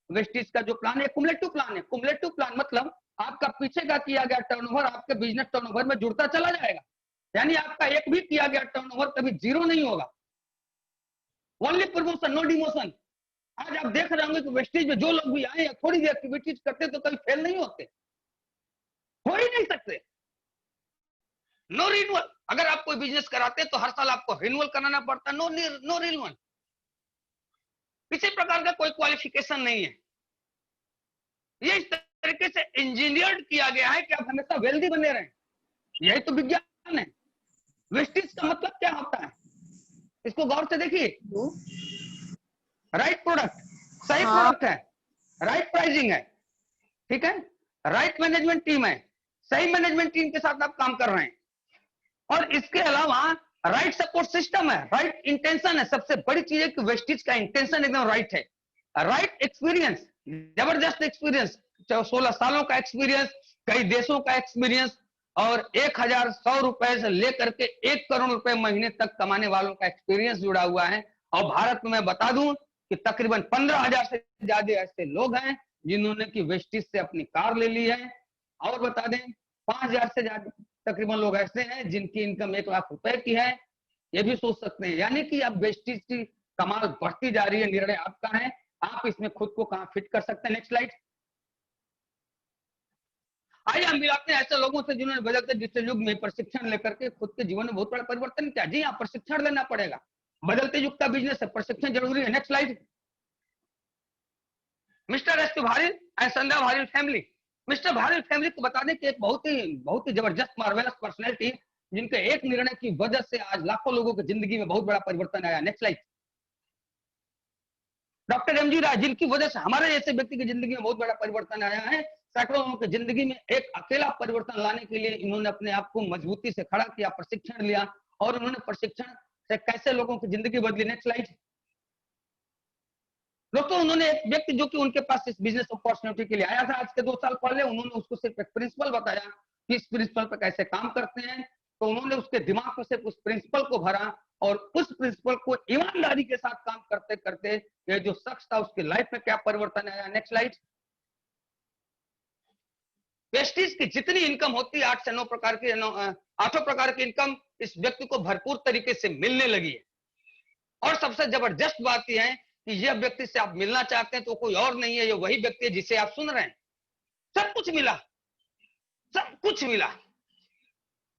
वेस्टेज का जो प्लान है, कुमुलेटिव प्लान है। कुमुलेटिव प्लान मतलब आपका पीछे का किया गया टर्नओवर आपके बिजनेस टर्नओवर में जुड़ता चला जाएगा, यानी आपका एक भी किया गया टर्नओवर कभी जीरो नहीं होगा। Only promotion, no demotion. आज आप देख रहे होंगे कि वेस्टेज में जो लोग भी आए थोड़ी देर एक्टिविटीज करते तो कभी फेल नहीं होते, हो ही नहीं सकते। नो रिन्यूअल, अगर आप कोई बिजनेस कराते हैं तो हर साल आपको रिन्यूअल कराना पड़ता है, नो रिन्यूअल। किसी प्रकार का कोई क्वालिफिकेशन नहीं है, ये इस तरीके से इंजीनियर्ड किया गया है कि आप हमेशा वेल्दी बने रहें, यही तो विज्ञान है। वेस्टेज का मतलब क्या होता है, इसको गौर से देखिए। राइट प्रोडक्ट, सही प्रोडक्ट है, राइट प्राइसिंग है, ठीक है, राइट मैनेजमेंट टीम है, सही मैनेजमेंट टीम के साथ आप काम कर रहे हैं, और इसके अलावा राइट सपोर्ट सिस्टम है, राइट इंटेंशन है। सबसे बड़ी चीज है कि वेस्टेज का इंटेंशन एकदम राइट है, राइट एक्सपीरियंस, जबरदस्त एक्सपीरियंस, 16 सालों का एक्सपीरियंस, कई देशों का एक्सपीरियंस, और 1,100 रुपए से लेकर के 1 करोड़ रुपए महीने तक कमाने वालों का एक्सपीरियंस जुड़ा हुआ है। और भारत में मैं बता दूं कि तकरीबन 15,000 से ज्यादा ऐसे लोग हैं जिन्होंने कि वेस्टेज से अपनी कार ले ली है, और बता दें 5,000 से ज्यादा तकरीबन लोग ऐसे हैं जिनकी इनकम 1 लाख रुपए की है। ये भी सोच सकते हैं, यानी कि अब वेस्टेज की कमाल बढ़ती जा रही है, निर्णय आपका है, आप इसमें खुद को कहां फिट कर सकते हैं। Next slide. आइए हम मिलाते हैं ऐसे लोगों से जिन्होंने बदलते डिजिटल युग में प्रशिक्षण लेकर के खुद के जीवन में बहुत बड़ा परिवर्तन किया। जी हाँ, प्रशिक्षण लेना पड़ेगा, बदलते युग का बिजनेस है, प्रशिक्षण जरूरी है। Next slide. Mister S Bharil and Sandhya Bharil family. Mister Bharil family को बता दें कि एक बहुत ही जबरदस्त मार्वेलस पर्सनैलिटी, जिनके एक निर्णय की वजह से आज लाखों लोगों की जिंदगी में बहुत बड़ा परिवर्तन आया। Next slide. डॉक्टर एमजी राय, जिनकी वजह से हमारे जैसे व्यक्ति की जिंदगी में बहुत बड़ा परिवर्तन आया है। सैकड़ों लोगों की जिंदगी में एक अकेला परिवर्तन लाने के लिए इन्होंने अपने आप को मजबूती से खड़ा किया, प्रशिक्षण लिया, और उन्होंने प्रशिक्षण से कैसे लोगों की जिंदगी बदली। Next slide. दोस्तों, उन्होंने एक व्यक्ति जो कि उनके पास इस बिजनेस अपॉर्चुनिटी के लिए आया था आज के 2 साल पहले, उन्होंने उसको सिर्फ एक प्रिंसिपल बताया कि इस प्रिंसिपल पर कैसे काम करते हैं, तो उन्होंने उसके दिमाग में सिर्फ उस प्रिंसिपल को भरा, और उस प्रिंसिपल को ईमानदारी के साथ काम करते करते ये जो शख्स था उसकी लाइफ में क्या परिवर्तन आया। Next slide. वेस्टेज की जितनी इनकम होती है 8 से 9 प्रकार की, 8 प्रकार की इनकम इस व्यक्ति को भरपूर तरीके से मिलने लगी है। और सबसे जबरदस्त बात यह है कि यह व्यक्ति से आप मिलना चाहते हैं तो कोई और नहीं है, ये वही व्यक्ति है जिसे आप सुन रहे हैं। सब कुछ मिला, सब कुछ मिला,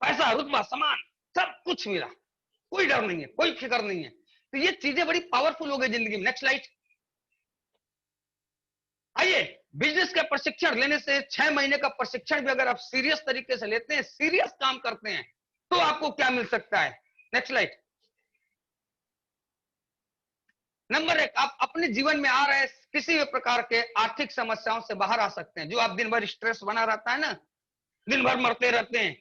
पैसा, रुतबा, सामान, सब कुछ मिला, कोई डर नहीं है, कोई फिक्र नहीं है। तो ये चीजें बड़ी पावरफुल हो गई जिंदगी में। Next slide. आइए, बिजनेस का प्रशिक्षण लेने से 6 महीने का प्रशिक्षण भी अगर आप सीरियस तरीके से लेते हैं, सीरियस काम करते हैं, तो आपको क्या मिल सकता है। Next slide. नंबर 1, आप अपने जीवन में आ रहे किसी भी प्रकार के आर्थिक समस्याओं से बाहर आ सकते हैं। जो आप दिन भर स्ट्रेस बना रहता है ना, दिन भर मरते रहते हैं,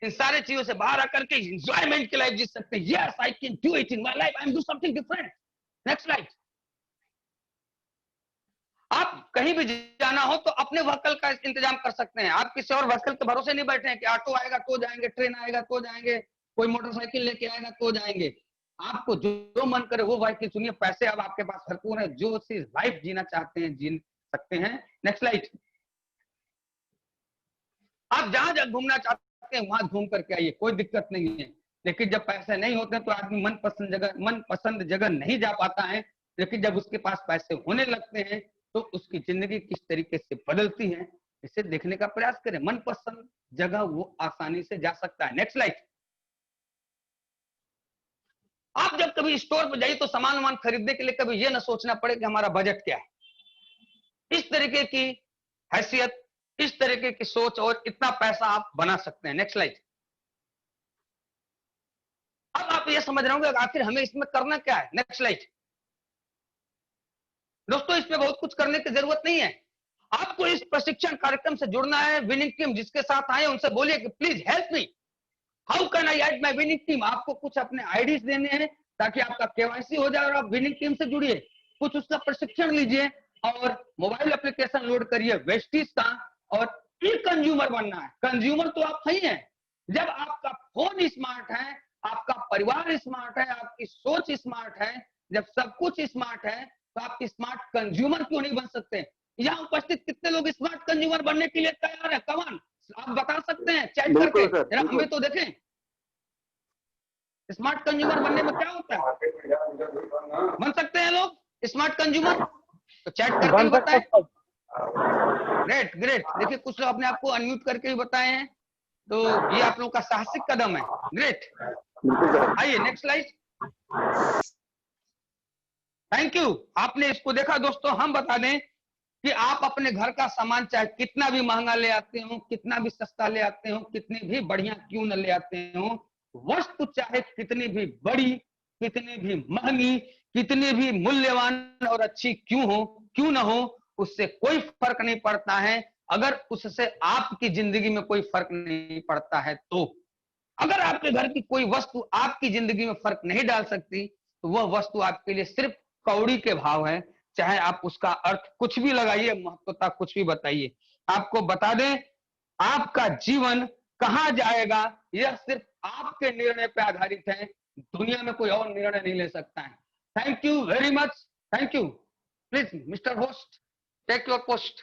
इन सारे चीजों से बाहर आकर के एंजॉयमेंट की लाइफ जी सकते हैं। Yes, I can do it in my life, I am do something different. Next slide. आप कहीं भी जाना हो तो अपने व्हीकल का इंतजाम कर सकते हैं, आप किसी और व्हीकल के भरोसे नहीं बैठे हैं कि ऑटो आएगा तो जाएंगे, ट्रेन आएगा तो जाएंगे, कोई मोटरसाइकिल लेके आएगा तो जाएंगे। आपको जो मन करे वो व्हीकल चुनिए, पैसे अब आपके पास भरपूर है, जो सी लाइफ जीना चाहते हैं जी सकते हैं। Next slide. आप जहां जहां घूमना चाहते हैं वहां घूम करके आइए, कोई दिक्कत नहीं है। लेकिन जब पैसे नहीं होते तो आदमी मनपसंद जगह नहीं जा पाता है। लेकिन जब उसके पास पैसे होने लगते हैं तो उसकी जिंदगी किस तरीके से बदलती है, इसे देखने का प्रयास करें। मनपसंद जगह वो आसानी से जा सकता है। Next slide. आप जब कभी स्टोर पर जाइए तो सामान खरीदने के लिए कभी ये ना सोचना पड़े कि हमारा बजट क्या है। इस तरीके की हैसियत, इस तरीके की सोच और इतना पैसा आप बना सकते हैं। Next slide. अब आप ये समझ रहे होंगे आखिर हमें इसमें करना क्या है। Next slide. दोस्तों इसमें बहुत कुछ करने की जरूरत नहीं है, आपको इस प्रशिक्षण कार्यक्रम से जुड़ना है। विनिंग टीम जिसके साथ आए उनसे बोलिए कि please help me, how can I add my winning team. आपको कुछ अपने आईडीज देने हैं ताकि आपका केवाईसी हो जाए और आप विनिंग टीम से जुड़िए, कुछ उसका प्रशिक्षण लीजिए और मोबाइल एप्लीकेशन लोड करिए वेस्टीज का, और ई कंज्यूमर बनना है। कंज्यूमर तो आप ही हैं। जब आपका फोन स्मार्ट है, आपका परिवार स्मार्ट है, आपकी सोच स्मार्ट है, जब सब कुछ स्मार्ट है तो आप स्मार्ट कंज्यूमर क्यों नहीं बन सकते। यहाँ उपस्थित कितने लोग स्मार्ट कंज्यूमर बनने के लिए तैयार है? कमान आप बता सकते हैं चैट करके, जरा हमें तो देखें स्मार्ट कंज्यूमर बनने में क्या होता है। बन सकते हैं लोग स्मार्ट कंज्यूमर? तो चैट करके भी बताएं। Great great. देखिए कुछ लोग अपने आप को अनम्यूट करके भी बताए हैं, तो ये आप लोगों का साहसिक कदम है। ग्रेट। आइए नेक्स्ट स्लाइड। थैंक यू, आपने इसको देखा। दोस्तों हम बता दें कि आप अपने घर का सामान चाहे कितना भी महंगा ले आते हो, कितना भी सस्ता ले आते हो, कितनी भी बढ़िया क्यों न ले आते हो, वस्तु चाहे कितनी भी बड़ी, कितनी भी महंगी, कितनी भी मूल्यवान और अच्छी क्यों न हो, उससे कोई फर्क नहीं पड़ता है अगर उससे आपकी जिंदगी में कोई फर्क नहीं पड़ता है। तो अगर आपके घर की कोई वस्तु आपकी जिंदगी में फर्क नहीं डाल सकती तो वह वस्तु आपके लिए सिर्फ कौड़ी के भाव है। चाहे आप उसका अर्थ कुछ भी लगाइए, महत्वता कुछ भी बताइए। आपको बता दें आपका जीवन कहां जाएगा यह सिर्फ आपके निर्णय पे आधारित है, दुनिया में कोई और निर्णय नहीं ले सकता है। Thank you very much. Thank you. Please mister host take your post.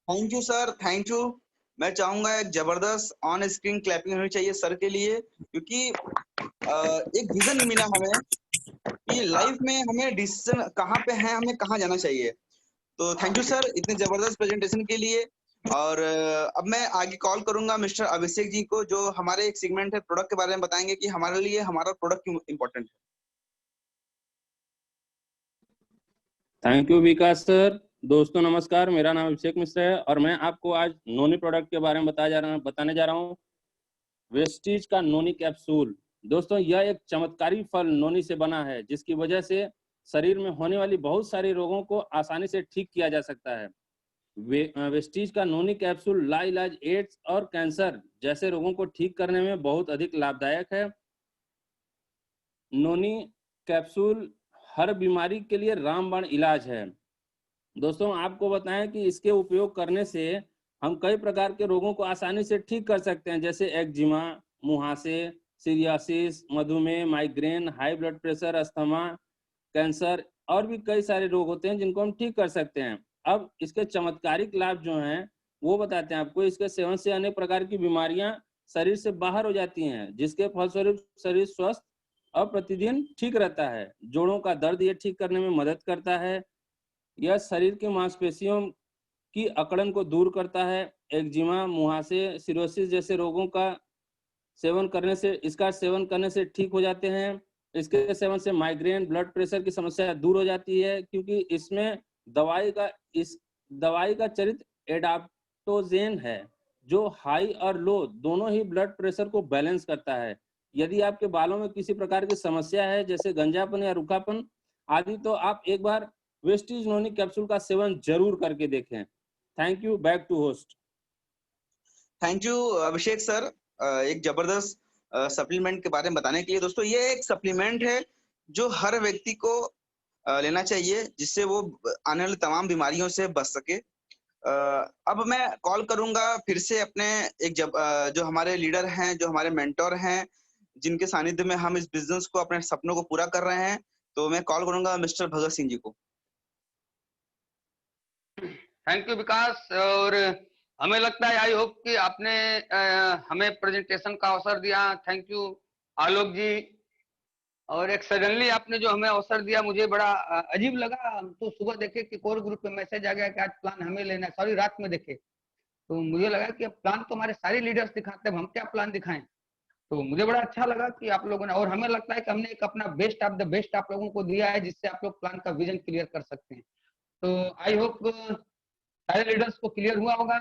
Thank you sir, thank you. मैं चाहूंगा एक जबरदस्त ऑन स्क्रीन क्लैपिंग होनी चाहिए सर के लिए, क्योंकि एक विजन मिला हमें कि लाइफ में हमें डिसीजन कहाँ पे है, हमें कहाँ जाना चाहिए। तो थैंक यू सर इतने जबरदस्त प्रेजेंटेशन के लिए। और अब मैं आगे कॉल करूंगा मिस्टर अभिषेक जी को, जो हमारे एक सेगमेंट है प्रोडक्ट के बारे में बताएंगे कि हमारे लिए हमारा प्रोडक्ट क्यों इम्पोर्टेंट है। Thank you Vikas sir. दोस्तों नमस्कार, मेरा नाम अभिषेक मिश्रा है और मैं आपको आज नोनी प्रोडक्ट के बारे में बताने जा रहा हूँ। वेस्टीज का नोनी कैप्सूल। दोस्तों यह एक चमत्कारी फल नोनी से बना है, जिसकी वजह से शरीर में होने वाली बहुत सारे रोगों को आसानी से ठीक किया जा सकता है। वेस्टीज का नोनी कैप्सूल लाइलाज एड्स और कैंसर जैसे रोगों को ठीक करने में बहुत अधिक लाभदायक है। नोनी कैप्सूल हर बीमारी के लिए रामबाण इलाज है। दोस्तों आपको बताएं कि इसके उपयोग करने से हम कई प्रकार के रोगों को आसानी से ठीक कर सकते हैं, जैसे एक्जिमा, मुहासे, सीरियासिस, मधुमेह, migraine, high blood pressure, asthma, cancer और भी कई सारे रोग होते हैं जिनको हम ठीक कर सकते हैं। अब इसके चमत्कारिक लाभ जो हैं वो बताते हैं आपको। इसके सेवन से अनेक प्रकार की बीमारियां शरीर से बाहर हो जाती हैं, जिसके फलस्वरूप शरीर स्वस्थ और प्रतिदिन ठीक रहता है। जोड़ों का दर्द ये ठीक करने में मदद करता है। यह शरीर की मांसपेशियों की अकड़न को दूर करता है। एक्जिमा, मुहासे, सिरोसिस जैसे रोगों का इसका सेवन करने से ठीक हो जाते हैं। इसके सेवन से माइग्रेन, ब्लड प्रेशर की समस्या दूर हो जाती है, क्योंकि इसमें दवाई का चरित्र एडाप्टोजेन है, जो हाई और लो दोनों ही ब्लड प्रेशर को बैलेंस करता है। यदि आपके बालों में किसी प्रकार की समस्या है, जैसे गंजापन या रूखापन आदि, तो आप एक बार वेस्टीज नोनी कैप्सूल का सेवन जरूर करके देखें। Thank you. Back to host. Thank you Abhishek sir एक जबरदस्त सप्लीमेंट के बारे में बताने के लिए। दोस्तों ये एक सप्लीमेंट है जो हर व्यक्ति को लेना चाहिए, जिससे वो आने वाली तमाम बीमारियों से बच सके। अब मैं कॉल करूंगा फिर से अपने जो हमारे लीडर हैं, जो हमारे मेंटोर हैं, जिनके सानिध्य में हम इस बिजनेस को, अपने सपनों को पूरा कर रहे हैं। तो मैं कॉल करूंगा मिस्टर भगत सिंह जी को। थैंक यू विकास। और हमें लगता है, आई होप कि आपने हमें प्रेजेंटेशन का अवसर दिया। थैंक यू आलोक जी। और एक सडनली आपने जो हमें अवसर दिया, मुझे बड़ा अजीब लगा। हम तो सुबह देखे कि कोर ग्रुप पे मैसेज आ गया कि आज प्लान हमें लेना है, सॉरी रात में देखे, तो मुझे लगा कि अब प्लान तो हमारे सारे लीडर्स दिखाते हैं, हम क्या प्लान दिखाएं। तो मुझे बड़ा अच्छा लगा कि आप लोगों ने, और हमें लगता है कि हमने एक अपना बेस्ट ऑफ द बेस्ट आप लोगों को दिया है, जिससे आप लोग प्लान का विजन क्लियर कर सकते हैं। तो आई होप सारे लीडर्स को क्लियर हुआ होगा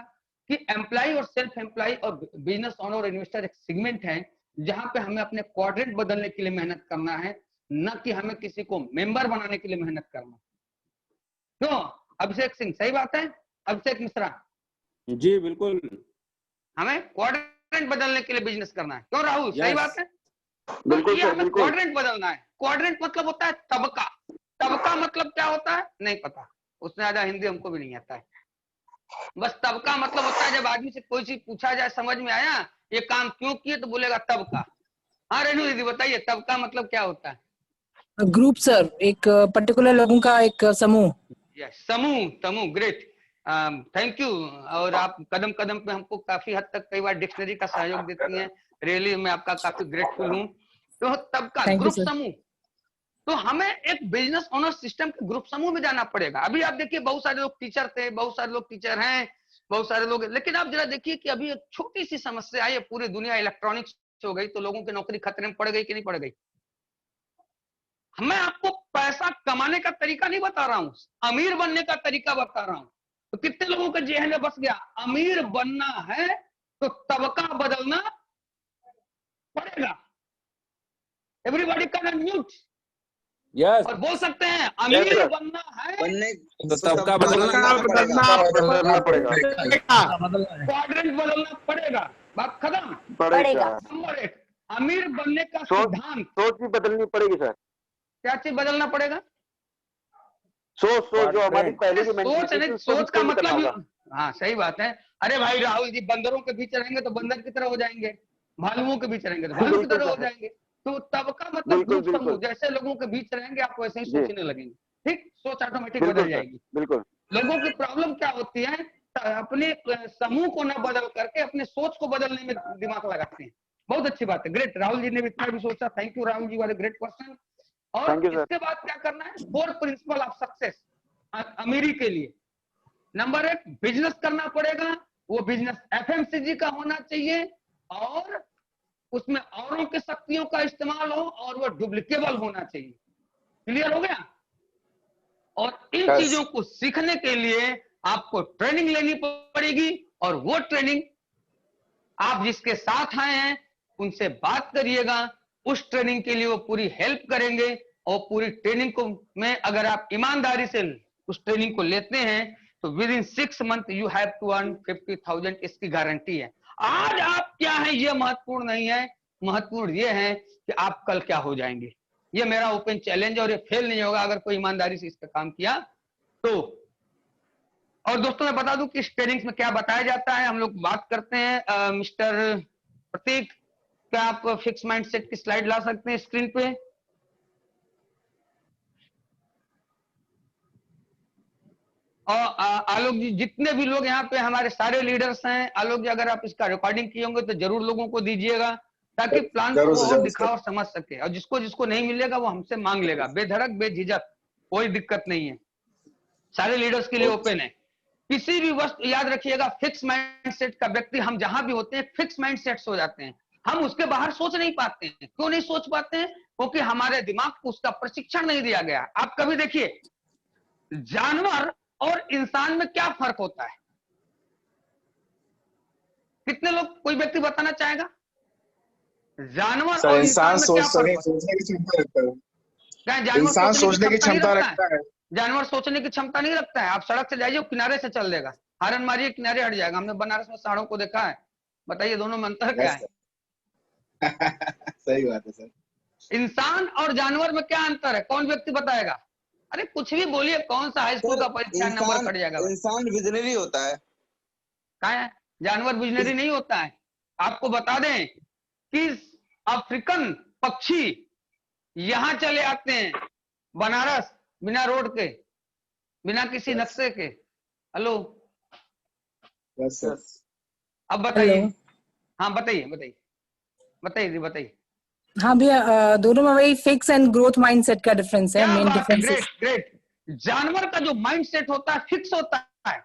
कि एम्प्लॉय और सेल्फ एम्प्लॉय और बिजनेस ओनर और इन्वेस्टर एक सेगमेंट है जहां पे हमें अपने क्वाड्रेंट बदलने के लिए मेहनत करना है, न कि हमें किसी को मेंबर बनाने के लिए मेहनत करना। क्यों अभिषेक सिंह, सही बात है? अभिषेक मिश्रा जी बिल्कुल, हमें क्वाड्रेंट बदलने के लिए बिजनेस करना है। क्यों राहुल, सही Yes. बात है? बिल्कुल ये सर, हमें बिल्कुल। क्वाड्रेंट बदलना है। क्वाड्रेंट मतलब होता है तबका। तबका मतलब क्या होता है नहीं पता, उसने ज्यादा हिंदी हमको भी नहीं आता है। बस तबका मतलब होता है जब आदमी से कोई चीज पूछा जाए, समझ में आया ये काम क्यों किए, तो बोलेगा तबका। हाँ रेनू दीदी बताइए, तबका मतलब क्या होता है? ग्रुप सर, एक पर्टिकुलर लोगों का एक समूह। समूह, समूह, ग्रेट, थैंक यू। और आप कदम कदम पे हमको काफी हद तक कई बार डिक्शनरी का सहयोग देती हैं, रियली मैं आपका काफी ग्रेटफुल हूँ। तो तबका, Thank you, ग्रुप sir. समूह। तो हमें एक बिजनेस ओनर सिस्टम के ग्रुप समूह में जाना पड़ेगा। अभी आप देखिए बहुत सारे लोग टीचर थे, बहुत सारे लोग टीचर हैं, बहुत सारे लोग, लेकिन आप जरा देखिए कि अभी एक छोटी सी समस्या आई है, पूरी दुनिया इलेक्ट्रॉनिक्स हो गई, तो लोगों की नौकरी खतरे में पड़ गई कि नहीं पड़ गई? मैं आपको पैसा कमाने का तरीका नहीं बता रहा हूं, अमीर बनने का तरीका बता रहा हूं। तो कितने लोगों के जेहन में बस गया, अमीर बनना है तो तबका बदलना पड़ेगा। एवरीबॉडी कैन म्यूट यस, और बोल सकते हैं, अमीर sir. बनना है बनने तो तबका बदलना बदलना पड़ेगा। क्वाड्रेंट बदलना पड़ेगा। बात खत्म। पड़ेगा। नंबर एक, अमीर बनने का सोच सिद्धांत, सोच भी बदलनी पड़ेगी सर। क्या चीज बदलना पड़ेगा? सोच जो हमारी पहले की सोच मेंटालिटी नहीं, थी, उसको भी सोच का change करना मतलब, होगा। हाँ सही बात है। अरे भाई राहुल जी, बंदरों के बीच रहेंगे तो बंदर की तरह हो जाएंगे, भालुओं के बीच रहेंगे तो भालू की बिल्कुल तरह हो सर, जाएंगे। तो तबका मतलब बिल्कुल ग्रुप समूह, बिल्कुल जैसे लोगों के बीच रहेंगे आप वैसे ही जी, सोचने लगेंगे। ठीक, सोच ऑटोमेटिक बिल्कुल बदल सर, जाएगी। बिल्कुल। लोगों की प्रॉब्लम क्या होती है, अपने समूह को न बदल करके अपने सोच को बदलने में दिमाग लगाते हैं। बहुत अच्छी बात है, ग्रेट। राहुल जी ने भी इतना भी सोचा, थैंक यू राहुल जी, वाले ग्रेट क्वेश्चन। और थैंक यू सर। इसके बाद क्या करना है, 4 प्रिंसिपल ऑफ सक्सेस अमीरी के लिए। नंबर 1, बिजनेस करना पड़ेगा, वो बिजनेस एफएमसीजी का होना चाहिए और उसमें औरों की शक्तियों का इस्तेमाल हो और वो डुप्लीकेबल होना चाहिए। क्लियर हो गया? और इन Yes. चीजों को सीखने के लिए आपको ट्रेनिंग लेनी पड़ेगी, और वो ट्रेनिंग आप जिसके साथ आए हैं उनसे बात करिएगा। उस ट्रेनिंग के लिए वो पूरी हेल्प करेंगे, और पूरी ट्रेनिंग को में अगर आप ईमानदारी से उस ट्रेनिंग को लेते हैं तो within 6 month you have to earn 50,000, इसकी गारंटी है। आज आप क्या है ये महत्वपूर्ण नहीं है, महत्वपूर्ण ये है कि आप कल क्या हो जाएंगे। ये मेरा ओपन चैलेंज है, और ये फेल नहीं होगा अगर कोई ईमानदारी से इस पर काम किया तो। और दोस्तों मैं बता दूं कि इस ट्रेनिंग्स में क्या बताया जाता है। हम लोग बात करते हैं, मिस्टर प्रतीक, क्या आप फिक्स माइंडसेट की स्लाइड ला सकते हैं स्क्रीन पे? और आलोक जी, जितने भी लोग यहाँ पे हमारे सारे लीडर्स हैं, आलोक जी अगर आप इसका रिकॉर्डिंग किए होंगे तो जरूर लोगों को दीजिएगा, ताकि प्लान को जरूर वो से और जरूर दिखा सर। और समझ सके। और जिसको जिसको नहीं मिलेगा वो हमसे मांग लेगा, बेधड़क बेझिझक, कोई दिक्कत नहीं है, सारे लीडर्स के लिए ओपन है। किसी भी वस्तु, याद रखिएगा, फिक्स माइंडसेट का व्यक्ति, हम जहां भी होते हैं फिक्स माइंडसेट हो जाते हैं, हम उसके बाहर सोच नहीं पाते हैं। क्यों नहीं सोच पाते हैं? क्योंकि हमारे दिमाग को उसका प्रशिक्षण नहीं दिया गया। आप कभी देखिए, जानवर और इंसान में क्या फर्क होता है? कितने लोग, कोई व्यक्ति बताना चाहेगा? जानवर सर और इंसान इंसान में क्या फर्क होता है? सोचने की क्षमता रखता है। क्या जानवर इंसान सोचने की नहीं क्षमता रखता है? रखता है। जानवर सोचने की क्षमता नहीं रखता है। आप सड़क से जाइए, किनारे से चल देगा, हारन मारिए किनारे हट जाएगा। हमने बनारस में सांडों को देखा है, बताइए दोनों में अंतर क्या यस है? सर सही बात है सर। इंसान और जानवर में क्या अंतर है, कौन व्यक्ति बताएगा? अरे कुछ भी बोलिए, कौन सा हाई स्कूल सर का परीक्षा नंबर कट जाएगा भाई? इंसान विजनरी होता है। क्या है? जानवर विजनरी नहीं होता है। आपको बता दें कि अफ्रीकन पक्षी यहाँ चले आते हैं, बनारस, बिना रोड के, बिना किसी नक्शे के। Hello, yes sir. अब बताइए। हेलो। हाँ बताइए बताइए बताइए जी बताइए। हाँ भैया, दोनों में वही फिक्स एंड ग्रोथ माइंडसेट का डिफरेंस है। क्या मेन बात है, डिफरेंस ग्रेट ग्रेट। जानवर का जो माइंडसेट होता है फिक्स होता है,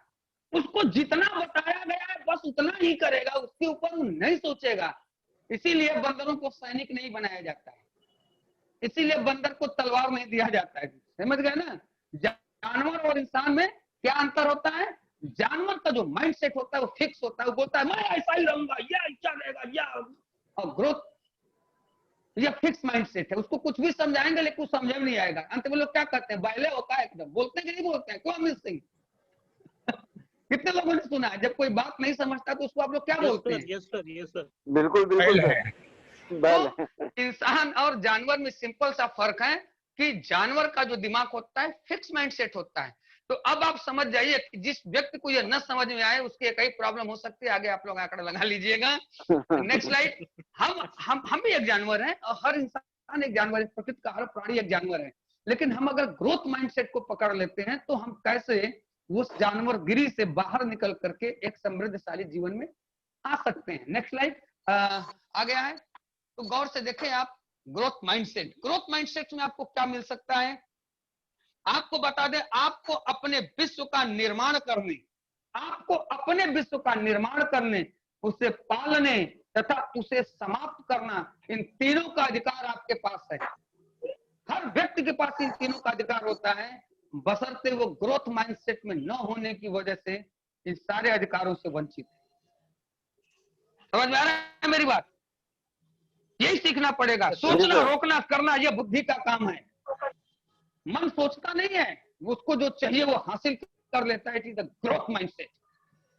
उसको जितना बताया गया है बस उतना ही करेगा, उसके ऊपर वो नहीं सोचेगा। इसीलिए बंदरों को सैनिक नहीं बनाया जाता है, इसीलिए बंदर को तलवार नहीं दिया जाता है। समझ गए ना? जानवर और इंसान में क्या अंतर होता है? जानवर का जो माइंडसेट होता है वो फिक्स होता है, वो बोलता है मैं ऐसा ही रहूंगा, ये ऐसा रहेगा, या और ग्रोथ ये फिक्स माइंडसेट है। उसको कुछ भी समझाएंगे लेकिन कुछ समझ में नहीं आएगा। अंत में लोग क्या करते हैं, बैले होता है एकदम, बोलते हैं कि नहीं बोलते हैं? क्यों अमित सिंह? कितने लोगों ने सुना है जब कोई बात नहीं समझता तो उसको आप लोग क्या बोलते हैं? Yes sir. बिल्कुल बिल्कुल सर। तो इंसान और जानवर में सिंपल सा फर्क है कि जानवर का जो दिमाग होता है फिक्स माइंडसेट होता है। तो अब आप समझ जाइए कि जिस व्यक्ति को ये न समझ में आए उसकी एक ही प्रॉब्लम हो सकती है। आगे आप लोग आंकड़ा लगा लीजिएगा। Next slide. हम भी एक जानवर हैं और हर इंसान एक जानवर है, प्रकृति का हर प्राणी एक जानवर है। लेकिन हम अगर ग्रोथ माइंडसेट को पकड़ लेते हैं तो हम कैसे उस जानवरगिरी से बाहर निकल करके एक समृद्धशाली जीवन में आ सकते हैं। नेक्स्ट स्लाइड आ गया है। तो गौर से देखें आप, ग्रोथ माइंडसेट। ग्रोथ माइंडसेट में आपको क्या मिल सकता है? आपको बता दें, आपको अपने विश्व का निर्माण करने, आपको अपने विश्व का निर्माण करने, उसे पालने तथा उसे समाप्त करना, इन तीनों का अधिकार आपके पास है। हर व्यक्ति के पास इन तीनों का अधिकार होता है, बशर्ते वो ग्रोथ माइंडसेट में न होने की वजह से इन सारे अधिकारों से वंचित है। समझ में आ रहा है मेरी बात? यही सीखना पड़ेगा। सोचना, रोकना, करना यह बुद्धि का काम है। मन सोचता नहीं है, उसको जो चाहिए वो हासिल कर लेता है। It is the growth mindset.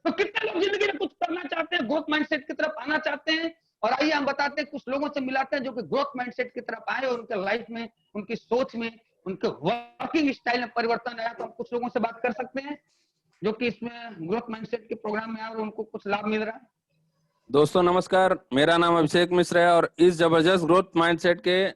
तो कितने लोग जिंदगी में कुछ करना चाहते हैं, ग्रोथ माइंडसेट की तरफ आना चाहते हैं? और आइए हम बताते हैं, कुछ लोगों से मिलाते हैं जो कि ग्रोथ माइंडसेट की तरफ आए और उनके लाइफ में, उनकी सोच में, उनके वर्किंग स्टाइल में परिवर्तन आया। तो हम कुछ लोगों से बात कर सकते हैं जो कि इसमें ग्रोथ माइंडसेट के प्रोग्राम में आए और उनको कुछ लाभ मिल रहा है। दोस्तों नमस्कार, मेरा नाम अभिषेक मिश्र है और इस जबरदस्त ग्रोथ माइंडसेट के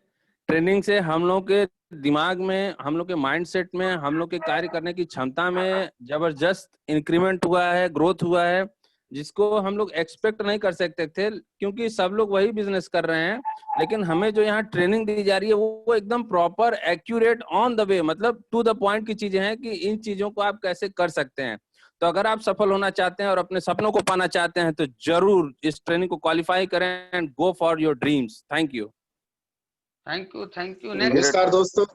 ट्रेनिंग से हम लोग के दिमाग में, हम लोग के माइंडसेट में, हम लोग के कार्य करने की क्षमता में जबरदस्त इंक्रीमेंट हुआ है, ग्रोथ हुआ है, जिसको हम लोग एक्सपेक्ट नहीं कर सकते थे, क्योंकि सब लोग वही बिजनेस कर रहे हैं। लेकिन हमें जो यहाँ ट्रेनिंग दी जा रही है वो एकदम proper, accurate, on the way, मतलब टू द पॉइंट की चीजें हैं कि इन चीजों को आप कैसे कर सकते हैं। तो अगर आप सफल होना चाहते हैं और अपने सपनों को पाना चाहते हैं तो जरूर इस ट्रेनिंग को क्वालिफाई करें and go for your dreams. Thank you. Thank you, thank you. नमस्कार दोस्तों।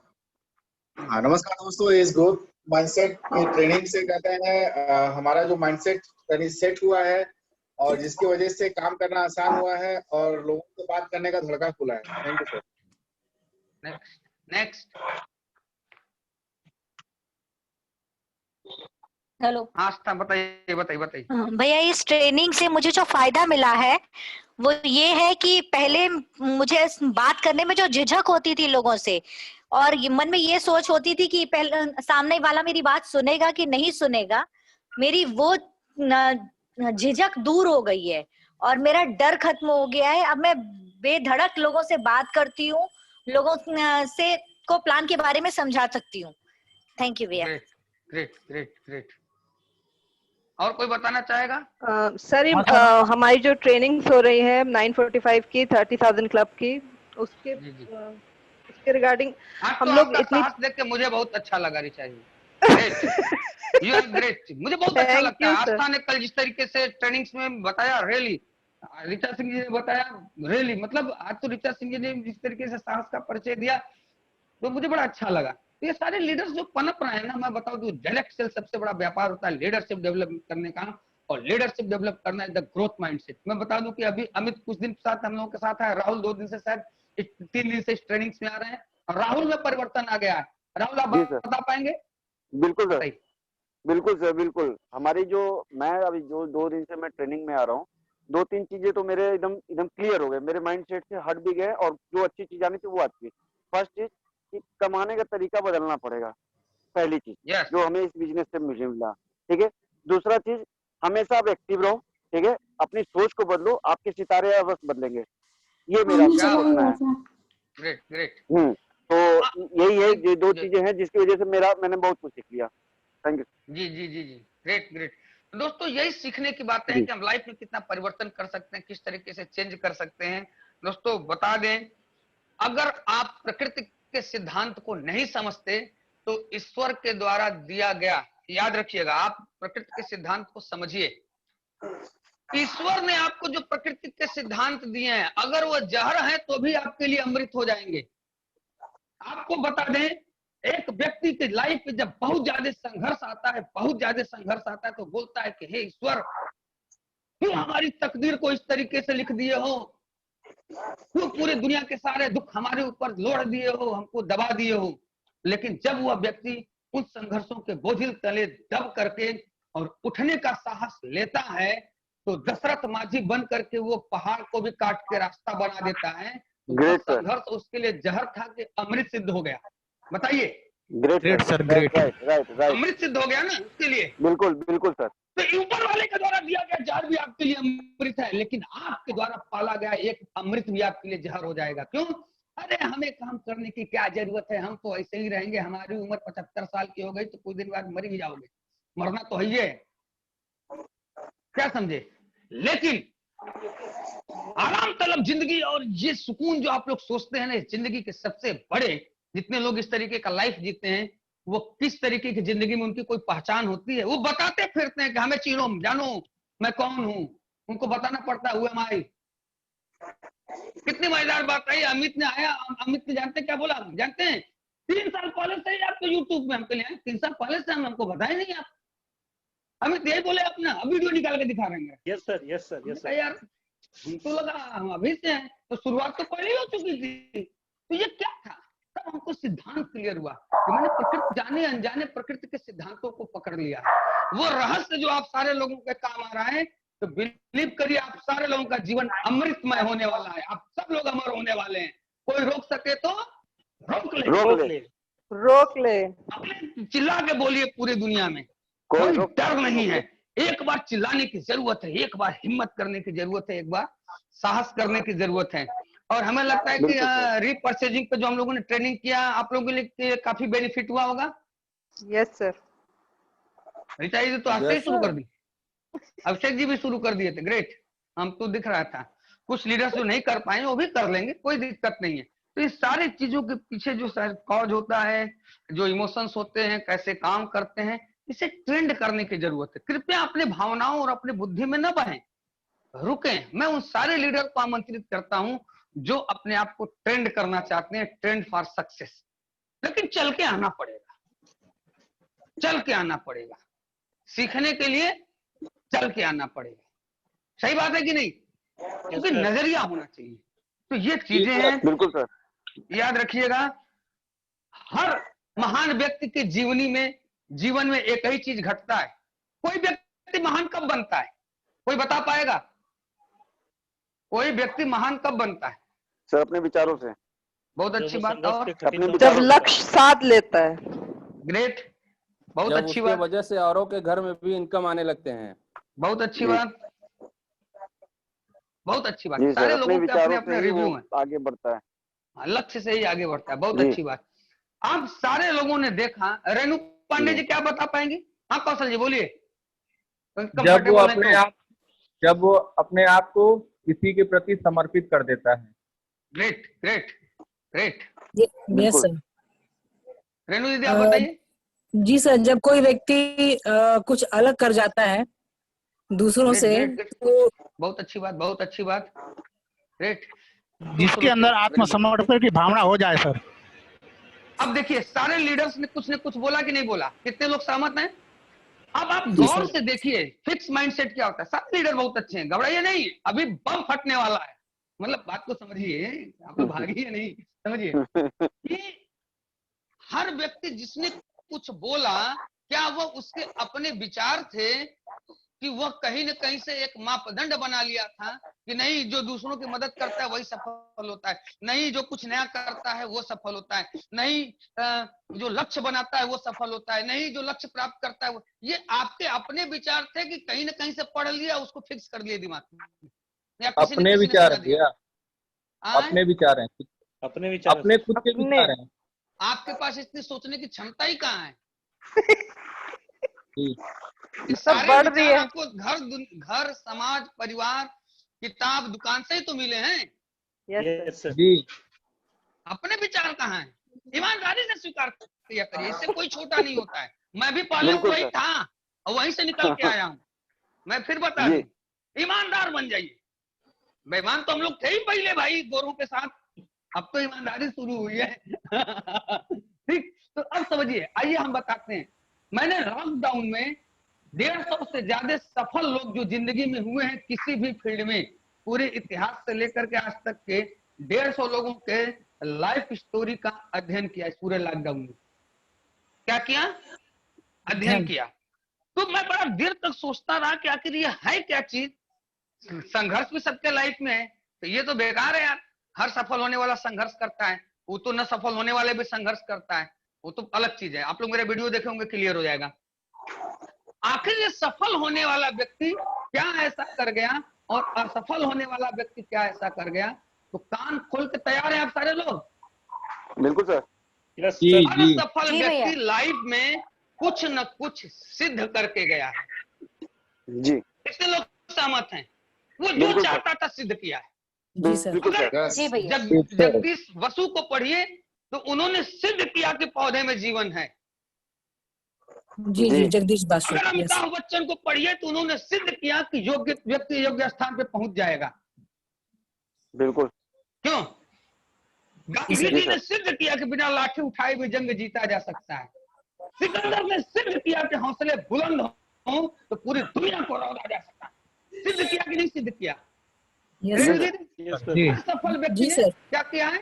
हाँ नमस्कार दोस्तों। इस ग्रोथ माइंडसेट की ट्रेनिंग से कहते हैं हमारा जो माइंडसेट सेट हुआ है और जिसकी वजह से काम करना आसान हुआ है और लोगों से बात करने का धड़का खुला है। Thank you sir. Next. Hello. Aastha बताइए बताइए बताइए। भैया, इस ट्रेनिंग से मुझे जो फायदा मिला है वो ये है कि पहले मुझे बात करने में जो झिझक होती थी लोगों से, और मन में ये सोच होती थी कि पहले सामने वाला मेरी बात सुनेगा कि नहीं सुनेगा, मेरी वो झिझक दूर हो गई है और मेरा डर खत्म हो गया है। अब मैं बेधड़क लोगों से बात करती हूँ, लोगों से को प्लान के बारे में समझा सकती हूँ। थैंक यू भैया। Great great great. और कोई बताना चाहेगा? सर हमारी जो ट्रेनिंग्स हो रही है 945 की 30,000 क्लब की, उसके रिगार्डिंग हम लोग इतनी देख के मुझे बहुत अच्छा लगा Richa ji. You are great. मुझे बहुत अच्छा लगता है। आस्था ने कल जिस तरीके से ट्रेनिंग्स में बताया, रियली, रिचा सिंह जी ने बताया, रियली, मतलब आज तो रिचा सिंह जी ने जिस तरीके से साहस का परिचय दिया तो मुझे बड़ा अच्छा लगा। ये सारे लीडर्स जो पनप रहे हैं ना, मैं बताऊं तो डायरेक्ट सेल सबसे बड़ा व्यापार होता है लीडरशिप डेवलप करने का, और लीडरशिप डेवलप करना है द ग्रोथ माइंडसेट। मैं बता दूं कि अभी अमित कुछ दिन साथ हम लोगों के साथ है, राहुल 2 दिन से, शायद 3 दिन से इस ट्रेनिंग्स में आ रहे हैं और राहुल में परिवर्तन आ गया है। राहुल आप बता पाएंगे? बिल्कुल सर, बिल्कुल सर, बिल्कुल। हमारी जो, मैं अभी जो 2 दिन से मैं ट्रेनिंग में आ रहा हूँ, 2-3 चीजें तो मेरे एकदम क्लियर हो गए, मेरे माइंडसेट से हट भी गए और जो अच्छी चीज आनी थी वो आती है। फर्स्ट चीज कि कमाने का तरीका बदलना पड़ेगा, पहली चीज जो हमें इस बिजनेस से मुझे मिला। ठीक है। दूसरा चीज, हमेशा आप एक्टिव रहो। ठीक है। अपनी सोच को बदलो, आपके सितारे अवश्य बदलेंगे। ये मेरा सोचना है। Great great. तो यही है, ये दो चीजें हैं जिसकी वजह से मैंने बहुत कुछ सीख लिया। Thank you. जी जी जी जी, ग्रेट ग्रेट। दोस्तों यही सीखने की बातें हैं कि हम लाइफ में कितना परिवर्तन कर सकते हैं, किस तरीके से चेंज कर सकते हैं। दोस्तों बता दें, अगर आप प्रकृति के सिद्धांत को नहीं समझते तो ईश्वर के द्वारा दिया गया, याद रखिएगा, आप प्रकृति के सिद्धांत को समझिए। ईश्वर ने आपको जो प्रकृति के सिद्धांत दिए हैं, अगर वो जहर है तो भी आपके लिए अमृत हो जाएंगे। आपको बता दें, एक व्यक्ति की लाइफ में जब बहुत ज्यादा संघर्ष आता है, बहुत ज्यादा संघर्ष आता है, तो बोलता है कि हे ईश्वर, क्यों हमारी तकदीर को इस तरीके से लिख दिए हो, क्यों पूरी दुनिया के सारे दुख हमारे ऊपर लोड़ दिए हो, हमको दबा दिए हो। लेकिन जब वह व्यक्ति उन संघर्षों के बोझिल तले दब करके और उठने का साहस लेता है, तो दशरथ माझी बन करके वो पहाड़ को भी काट के रास्ता बना देता है। तो संघर्ष उसके लिए जहर था कि अमृत सिद्ध हो गया। बताइए। Great sir, great. राइट। अमृत सिद्ध हो गया ना उसके लिए। बिल्कुल बिल्कुल सर। तो ऊपर वाले के द्वारा दिया गया जहर भी आपके लिए अमृत है, लेकिन आपके द्वारा पाला गया एक अमृत भी आपके लिए जहर हो जाएगा। क्यों? अरे हमें काम करने की क्या जरूरत है, हम तो ऐसे ही रहेंगे, हमारी उम्र 75 साल की हो गई तो कुछ दिन बाद मर ही जाओगे, मरना तो है, क्या समझे। लेकिन आराम तलब जिंदगी और ये सुकून जो आप लोग सोचते हैं ना, जिंदगी के सबसे बड़े, जितने लोग इस तरीके का लाइफ जीते हैं, वो किस तरीके की जिंदगी में उनकी कोई पहचान होती है। वो बताते फिरते हैं कि हमें चीनो, जानो मैं कौन हूं, उनको बताना पड़ता है हुए माई। कितनी मजेदार बात है। अमित ने आया, अमित ने जानते क्या बोला, जानते हैं 3 साल पहले से ही आपको यूट्यूब में हमके लिए 3 साल पहले से हमको बताया नहीं आप। अमित यही बोले अपना, अब वीडियो निकाल के दिखा रहे हैं। Yes sir, yes sir, yes sir. यार हमको लगा हम अभी से हैं, तो शुरुआत तो पहले ही हो चुकी थी। तो ये क्या था, तब हमको सिद्धांत क्लियर हुआ कि मैंने प्रकृति, जाने अनजाने प्रकृति के सिद्धांतों को पकड़ लिया। वो रहस्य जो आप सारे लोगों के काम आ रहा है, तो बिलीव करिए आप सारे लोगों का जीवन अमृतमय होने वाला है। आप सब लोग अमर होने वाले हैं। कोई रोक सके तो रोक ले, रोक ले, रोक ले। अपने चिल्ला के बोलिए पूरी दुनिया में, कोई डर नहीं है। एक बार चिल्लाने की जरूरत है, एक बार हिम्मत करने की जरूरत है, एक बार साहस करने की जरूरत है। और हमें लगता है कि रीपर्चेजिंग पे जो हम लोगों ने ट्रेनिंग किया, आप लोगों के लिए काफी बेनिफिट हुआ होगा। Yes sir. रिचा जी तो आज से ही शुरू कर दी, अभिषेक जी भी शुरू कर दिए थे। ग्रेट, हम तो दिख रहा था। कुछ लीडर्स जो नहीं कर पाए वो भी कर लेंगे, कोई दिक्कत नहीं है। तो इस सारी चीजों के पीछे जो कॉज होता है, जो इमोशंस होते हैं, कैसे काम करते हैं, इसे ट्रेंड करने की जरूरत है। कृपया अपने भावनाओं और अपनी बुद्धि में न बहें, रुकें। मैं उन सारे लीडर को आमंत्रित करता हूं जो अपने आप को ट्रेंड करना चाहते हैं, ट्रेंड फॉर सक्सेस। लेकिन चल के आना पड़ेगा, चल के आना पड़ेगा। सीखने के लिए चल के आना पड़ेगा। सही बात है कि नहीं? क्योंकि नजरिया होना चाहिए। तो ये चीजें हैं, बिल्कुल सर, याद रखिएगा। हर महान व्यक्ति के जीवन में एक ही चीज घटता है। कोई व्यक्ति महान कब बनता है, कोई बता पाएगा? कोई व्यक्ति महान कब बनता है? सर अपने विचारों से। बहुत अच्छी बात। और जब लक्ष्य साध लेता है। ग्रेट, बहुत अच्छी बात। वजह से औरों के घर में भी इनकम आने लगते हैं। बहुत अच्छी बात, बहुत अच्छी बात। सारे लोगों के अपने अपने रिव्यू हैं, आगे बढ़ता है, लक्ष्य से ही आगे बढ़ता है। बहुत अच्छी बात। आप सारे लोगों ने देखा। रेणु पांडे जी क्या बता पाएंगे? हाँ कौशल जी बोलिए। जब वो अपने आप को किसी के प्रति समर्पित कर देता है। Great great great. Yes sir. Renu दीदी आप बताइए। जी सर, जब कोई व्यक्ति कुछ अलग कर जाता है दूसरों से, तो बहुत अच्छी बात, बहुत अच्छी बात। ग्रेट। जिसके अंदर आत्मसमर्पण की भावना हो जाए सर। अब देखिए सारे लीडर्स ने कुछ न कुछ बोला कि नहीं बोला? कितने लोग सहमत हैं? अब आप गौर से देखिए फिक्स माइंडसेट क्या होता है। सारे लीडर बहुत अच्छे हैं, घबराइए नहीं, अभी बम फटने वाला है। मतलब बात को समझिए, आप लोग भागिए नहीं, समझिए कि हर व्यक्ति जिसने कुछ बोला, क्या वो उसके अपने विचार थे कि वह कहीं न कहीं से एक मापदंड बना लिया था कि नहीं जो दूसरों की मदद करता है वही सफल होता है, नहीं जो कुछ नया करता है वो सफल होता है, नहीं जो लक्ष्य बनाता है वो सफल होता है, नहीं जो लक्ष्य प्राप्त करता है वो। ये आपके अपने विचार थे कि कहीं न कहीं से पढ़ लिया, उसको फिक्स कर लिया दिमाग में, या किसी अपने विचार दिया? अपने विचार हैं, अपने विचार, अपने खुद के विचार हैं। आपके पास इतनी सोचने की क्षमता ही कहाँ है? जी ये सारे बढ़ रही विचार है। आपको घर, समाज, परिवार, किताब, दुकान से ही तो मिले हैं। Yes sir. जी अपने विचार कहाँ हैं? ईमानदारी से स्वीकार किया करिए, इससे कोई छोटा नहीं होता है। मैं भी पहले बिल्कुल वही सर। था और वहीं से निकल के आया हूँ। मैं फिर बता जी। दूं, ईमानदार बन जाइए। बेईमान तो हम लोग थे ही पहले भाई गोरों के साथ, अब तो ईमानदारी शुरू हुई है। ठीक, तो अब समझिए, आइए हम बताते हैं। मैंने लॉकडाउन में 150 से ज्यादा सफल लोग जो जिंदगी में हुए हैं किसी भी फील्ड में, पूरे इतिहास से लेकर के आज तक के 150 लोगों के लाइफ स्टोरी का अध्ययन किया इस पूरे लॉकडाउन में। क्या किया? अध्ययन किया। तो मैं बड़ा देर तक सोचता रहा कि आखिर ये है क्या चीज। संघर्ष भी सबके लाइफ में है, तो ये तो बेकार है यार। हर सफल होने वाला संघर्ष करता है, वो तो न सफल होने वाले भी संघर्ष करता है, वो तो अलग चीज है। आप लोग मेरे वीडियो देखे होंगे, क्लियर हो जाएगा। आखिर ये सफल होने वाला व्यक्ति क्या ऐसा कर गया और असफल होने वाला व्यक्ति क्या ऐसा कर गया? तो कान खोल के तैयार है आप सारे लोग? बिल्कुल सर। यस जी सर। हर जी सफल जी भैया। व्यक्ति लाइफ में कुछ न कुछ सिद्ध करके गया है। जी इससे लोग सहमत हैं। वो जो बिल्कुल सर। चाहता था सिद्ध किया है। जी सर। बिल्कुल सर। यस जी भैया। जगदीश वसु को पढ़िए तो उन्होंने सिद्ध किया कि पौधे में जीवन है। जी जी जी। जगदीश बासु। अगर यस अमिताभ बच्चन को पढ़िए तो उन्होंने सिद्ध किया कि योग्य व्यक्ति योग्य स्थान पे पहुंच जाएगा। बिल्कुल। क्यों? गांधी जी जी सर। ने सिद्ध किया कि बिना लाठी उठाए भी जंग जीता जा सकता है। सिकंदर ने सिद्ध किया कि हौसले बुलंद हो तो पूरी दुनिया को रौंदा जा सकता है। सिद्ध किया कि नहीं सिद्ध किया? Yes Renu sir. जी, यस सर। जी हर सफल व्यक्ति जी ने सर। क्या किया है?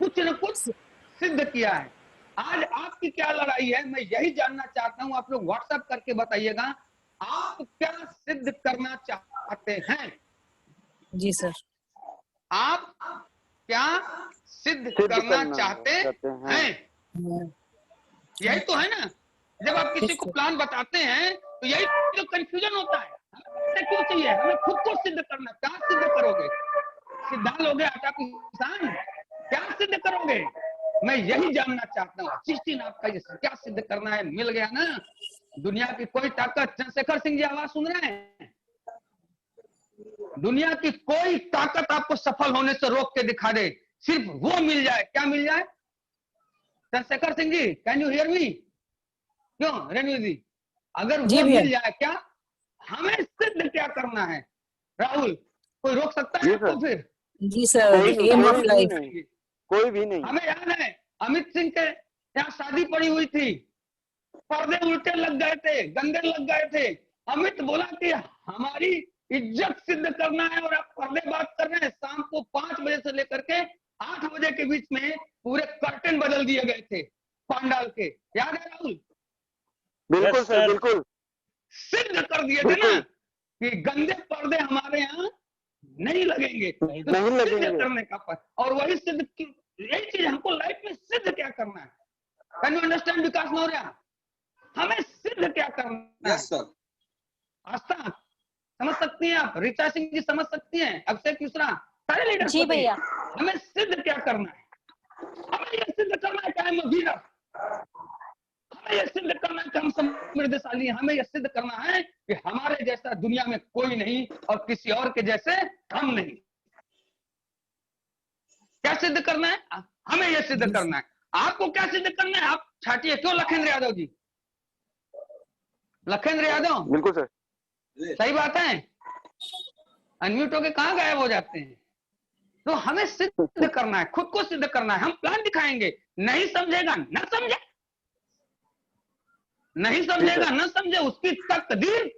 कुछ न कुछ सिद्ध किया है। आज आपकी क्या लड़ाई है, मैं यही जानना चाहता हूं। आप लोग व्हाट्सएप करके बताइएगा, आप क्या सिद्ध करना चाहते हैं? जी सर। आप क्या सिद्ध करना चाहते हैं? यही तो है ना। जब आप किसी को प्लान बताते हैं तो यही तो कंफ्यूजन होता है। हमें क्यों चाहिए? हमें खुद को सिद्ध करना। क्या सिद्ध करोगे? सिद्धांत लोगे आटा किसान? क्या सिद्ध करोगे? मैं यही जानना चाहता हूँ। 16 आपका ये क्या सिद्ध करना है? मिल गया ना। दुनिया की कोई ताकत, चंद्रशेखर सिंह जी आवाज सुन रहे हैं? दुनिया की कोई ताकत आपको सफल होने से रोक के दिखा दे, सिर्फ वो मिल जाए। क्या मिल जाए? Chandrashekhar Singh ji, can you hear me? क्यों रेणु जी? अगर जी वो भैया। मिल जाए, क्या हमें सिद्ध क्या करना है? राहुल, कोई रोक सकता है जी आपको सर। फिर? जी सर। कोई एम ऑफ भी लाइफ। नहीं, कोई भी नहीं। हमें याद है अमित सिंह के यहाँ शादी पड़ी हुई थी, पर्दे उल्टे लग गए थे, गंदे लग गए थे। अमित बोला कि हमारी इज्जत सिद्ध करना है और आप पर्दे बात कर रहे हैं। शाम को 5 बजे से लेकर के 8 बजे के बीच में पूरे कर्टन बदल दिए गए थे पांडाल के। याद है राहुल? बिल्कुल Yes, सर। sir. बिल्कुल सिद्ध कर दिए थे ना कि गंदे पर्दे हमारे यहाँ नहीं लगेंगे। तो नहीं सिद्ध लगेंगे। करने का पर, और वही सिद्ध यही चीज हमको लाइफ में सिद्ध क्या करना है? कैन यू अंडरस्टैंड विकास मौर्य? हमें सिद्ध क्या करना है? आस्था समझ सकती हैं आप? ऋचा सिंह जी समझ सकती हैं? अभिषेक मिश्रा, सारे लीडर जी भैया। हमें सिद्ध क्या करना है? हमें ये सिद्ध करना है कि हम वीर। हमें ये सिद्ध करना है कि हम समृद्धशाली हैं। हमें ये सिद्ध करना है कि हमारे जैसा दुनिया में कोई नहीं और किसी और के जैसे हम नहीं। क्या सिद्ध करना है? हमें ये सिद्ध करना है। आपको क्या सिद्ध करना है? आप छाटिए। क्यों लखेंद्र यादव जी? लखेंद्र यादव, बिल्कुल सर। सही बात है। अनम्यूट होके कहाँ गायब हो जाते हैं? तो हमें सिद्ध करना है, खुद को सिद्ध करना है। हम प्लान दिखाएंगे, नहीं समझेगा न समझे, नहीं समझेगा न समझे, उसकी तकदीर।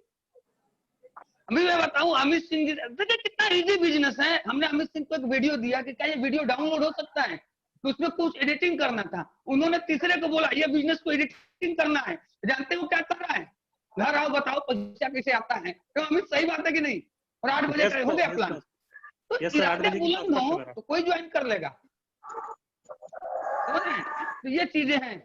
अभी मैं बताऊं, अमित सिंह जी देखिए कितना इजी बिजनेस है। हमने अमित सिंह को एक वीडियो दिया कि क्या ये वीडियो डाउनलोड हो सकता है, तो उसमें कुछ एडिटिंग करना था। उन्होंने तीसरे को बोला ये बिजनेस को एडिटिंग करना है। जानते हो क्या कर रहा है? घर आओ बताओ पैसा कैसे आता है। तो अमित सही बात है कि नहीं? और 8 बजे का हो गया प्लान। तो इरादे बुलंद हो तो कोई ज्वाइन कर लेगा। तो ये चीजें हैं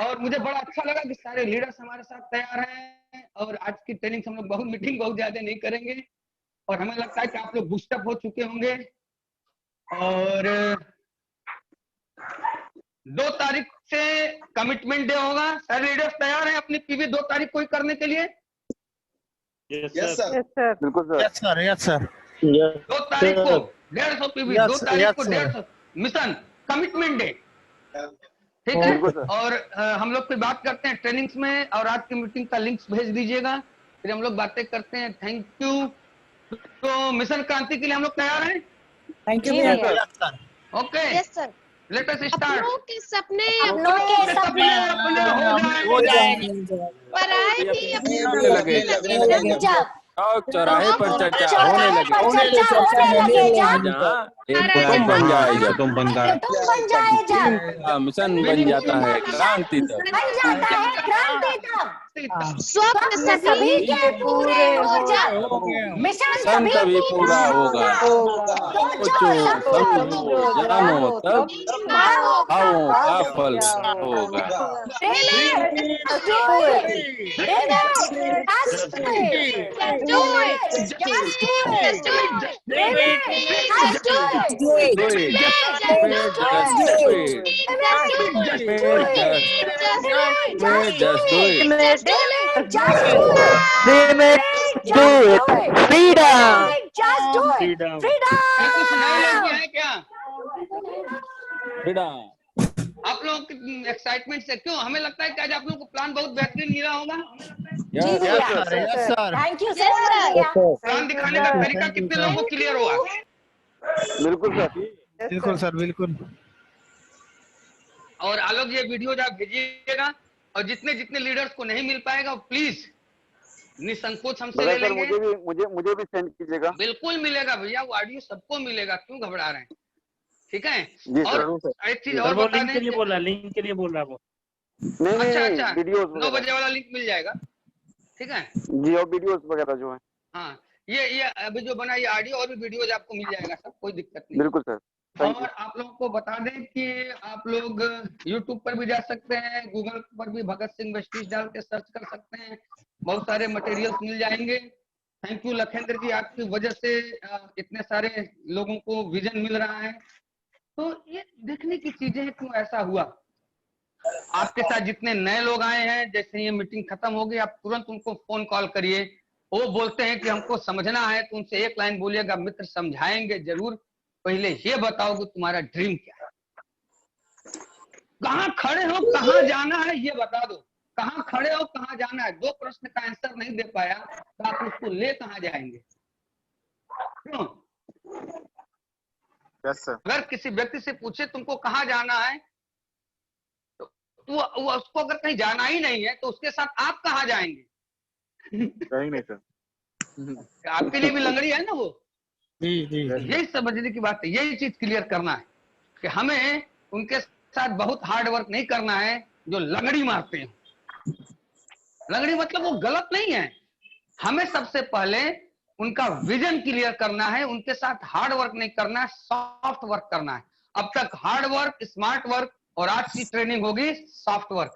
और मुझे बड़ा अच्छा लगा कि सारे लीडर्स हमारे साथ तैयार हैं। और आज की ट्रेनिंग हम लोग मीटिंग बहुत ज्यादा नहीं करेंगे और हमें लगता है कि आप लोग बूस्टअप हो चुके होंगे। और 2 तारीख से कमिटमेंट डे होगा। सारे लीडर्स तैयार हैं अपनी पीवी 2 तारीख को ही करने के लिए? Yes sir. Yes sir. बिल्कुल sir. Yes sir, yes sir. 2 तारीख को 150 पीवी, 2 तारीख को 150 मिशन कमिटमेंट डे, ठीक है। बिल्कुल सर। और हम लोग कोई बात करते हैं ट्रेनिंग्स में, और आज की मीटिंग का लिंक्स भेज दीजिएगा, फिर हम लोग बातें करते हैं। Thank you. तो मिशन क्रांति के लिए हम लोग तैयार हैं? थैंक यू जी भैया। भैया। Okay, yes sir. Let us start. अपनों के सपने अपनों के सपने अपने हो हो जाएंगे। जाएंगे। पराए भी अपने होने लगे लगे। जब चौक चौराहे पर चर्चा चौराहे होने पर लगे, चर्चा होने लगे जब, जहाँ एक कुटुंब बन जाए जब, कुटुंब बन जाए जब, मिशन बन जाता है क्रांति तब। बन जाता है क्रांति तब, स्वप्न सभी के पूरे हो जब, मिशन मिशन तभी पूरा होगा। सोचो समझो जानो तब भावों का फल होगा। कुछ नए लोग भी हैं क्या? आप लोग की एक्साइटमेंट से क्यों? हमें लगता है कि आज आप लोगों को प्लान बहुत बेहतरीन मिला होगा। जी भैया, थैंक यू सो मच भैया। प्लान दिखाने का तरीका कितने लोगों को क्लियर हुआ? बिल्कुल सर। बिल्कुल सर, बिल्कुल। और आलोक ये वीडियो आप भेजिएगा, और जितने जितने लीडर्स को नहीं मिल पाएगा प्लीज निसंकोच हमसे ले लेंगे। मुझे भी सेंड कीजिएगा। बिल्कुल मिलेगा भैया, वो ऑडियो सबको मिलेगा, क्यों घबरा रहे हैं, ठीक है। जी और सर। एक चीज और बता दें, लिंक के लिए बोल रहा है वो। अच्छा वीडियोस 9 बजे वाला लिंक मिल जाएगा, ठीक है जी, और वीडियोस वगैरह जो है। हाँ, ये अभी जो बना ये ऑडियो और भी वीडियोज आपको मिल जाएगा, सब कोई दिक्कत नहीं। बिल्कुल सर। और आप लोगों को बता दें कि आप लोग YouTube पर भी जा सकते हैं, गूगल पर भी भगत सिंह वेस्टीज डाल के सर्च कर सकते हैं, बहुत सारे मटेरियल्स मिल जाएंगे। थैंक यू लखेंद्र जी, आपकी वजह से इतने सारे लोगों को विजन मिल रहा है। तो ये देखने की चीजें हैं, क्यों ऐसा हुआ। आपके साथ जितने नए लोग आए हैं, जैसे ये मीटिंग खत्म होगी आप तुरंत उनको फोन कॉल करिए। वो बोलते हैं कि हमको समझना है, तो उनसे एक लाइन बोलिएगा, मित्र समझाएंगे जरूर, पहले ये बताओ कि तुम्हारा ड्रीम क्या है, कहाँ खड़े हो, कहाँ जाना है, ये बता दो। कहाँ खड़े हो, कहाँ जाना है, 2 प्रश्न का आंसर नहीं दे पाया तो आप उसको ले कहाँ जाएंगे, क्यों? Yes sir. अगर किसी व्यक्ति से पूछे तुमको कहाँ जाना है, तो वो उसको अगर कहीं जाना ही नहीं है तो उसके साथ आप कहाँ जाएंगे? कहीं नहीं सर। आपके लिए भी लंगड़ी है ना वो। जी जी। यही समझने की बात है, यही चीज क्लियर करना है कि हमें उनके साथ बहुत हार्ड वर्क नहीं करना है जो लंगड़ी मारते हैं। लंगड़ी मतलब वो गलत नहीं है, हमें सबसे पहले उनका विजन क्लियर करना है, उनके साथ हार्ड वर्क नहीं करना है, सॉफ्ट वर्क करना है। अब तक हार्ड वर्क, स्मार्ट वर्क, और आज की ट्रेनिंग होगी सॉफ्ट वर्क।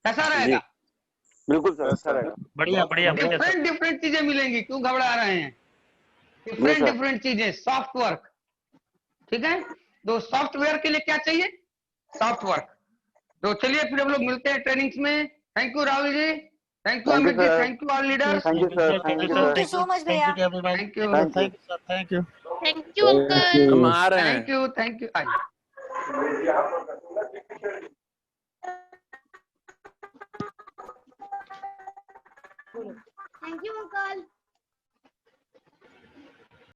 कैसा रहेगा? बिल्कुल सर, अच्छा रहेगा। बढ़िया बढ़िया। डिफरेंट चीजें मिलेंगी, क्यों घबरा रहे हैं? डिफरेंट चीजें, सॉफ्ट वर्क, ठीक है। तो सॉफ्टवेयर के लिए क्या चाहिए? Soft work. तो चलिए फिर हम लोग मिलते हैं ट्रेनिंग्स में। Thank you Rahul ji, thank you Amit ji, thank you all leaders. Thank you sir. Thank you thank you so much भैया। Thank you thank you. Thank you uncle. हम आ रहे हैं। Thank you. आइए। Thank you uncle.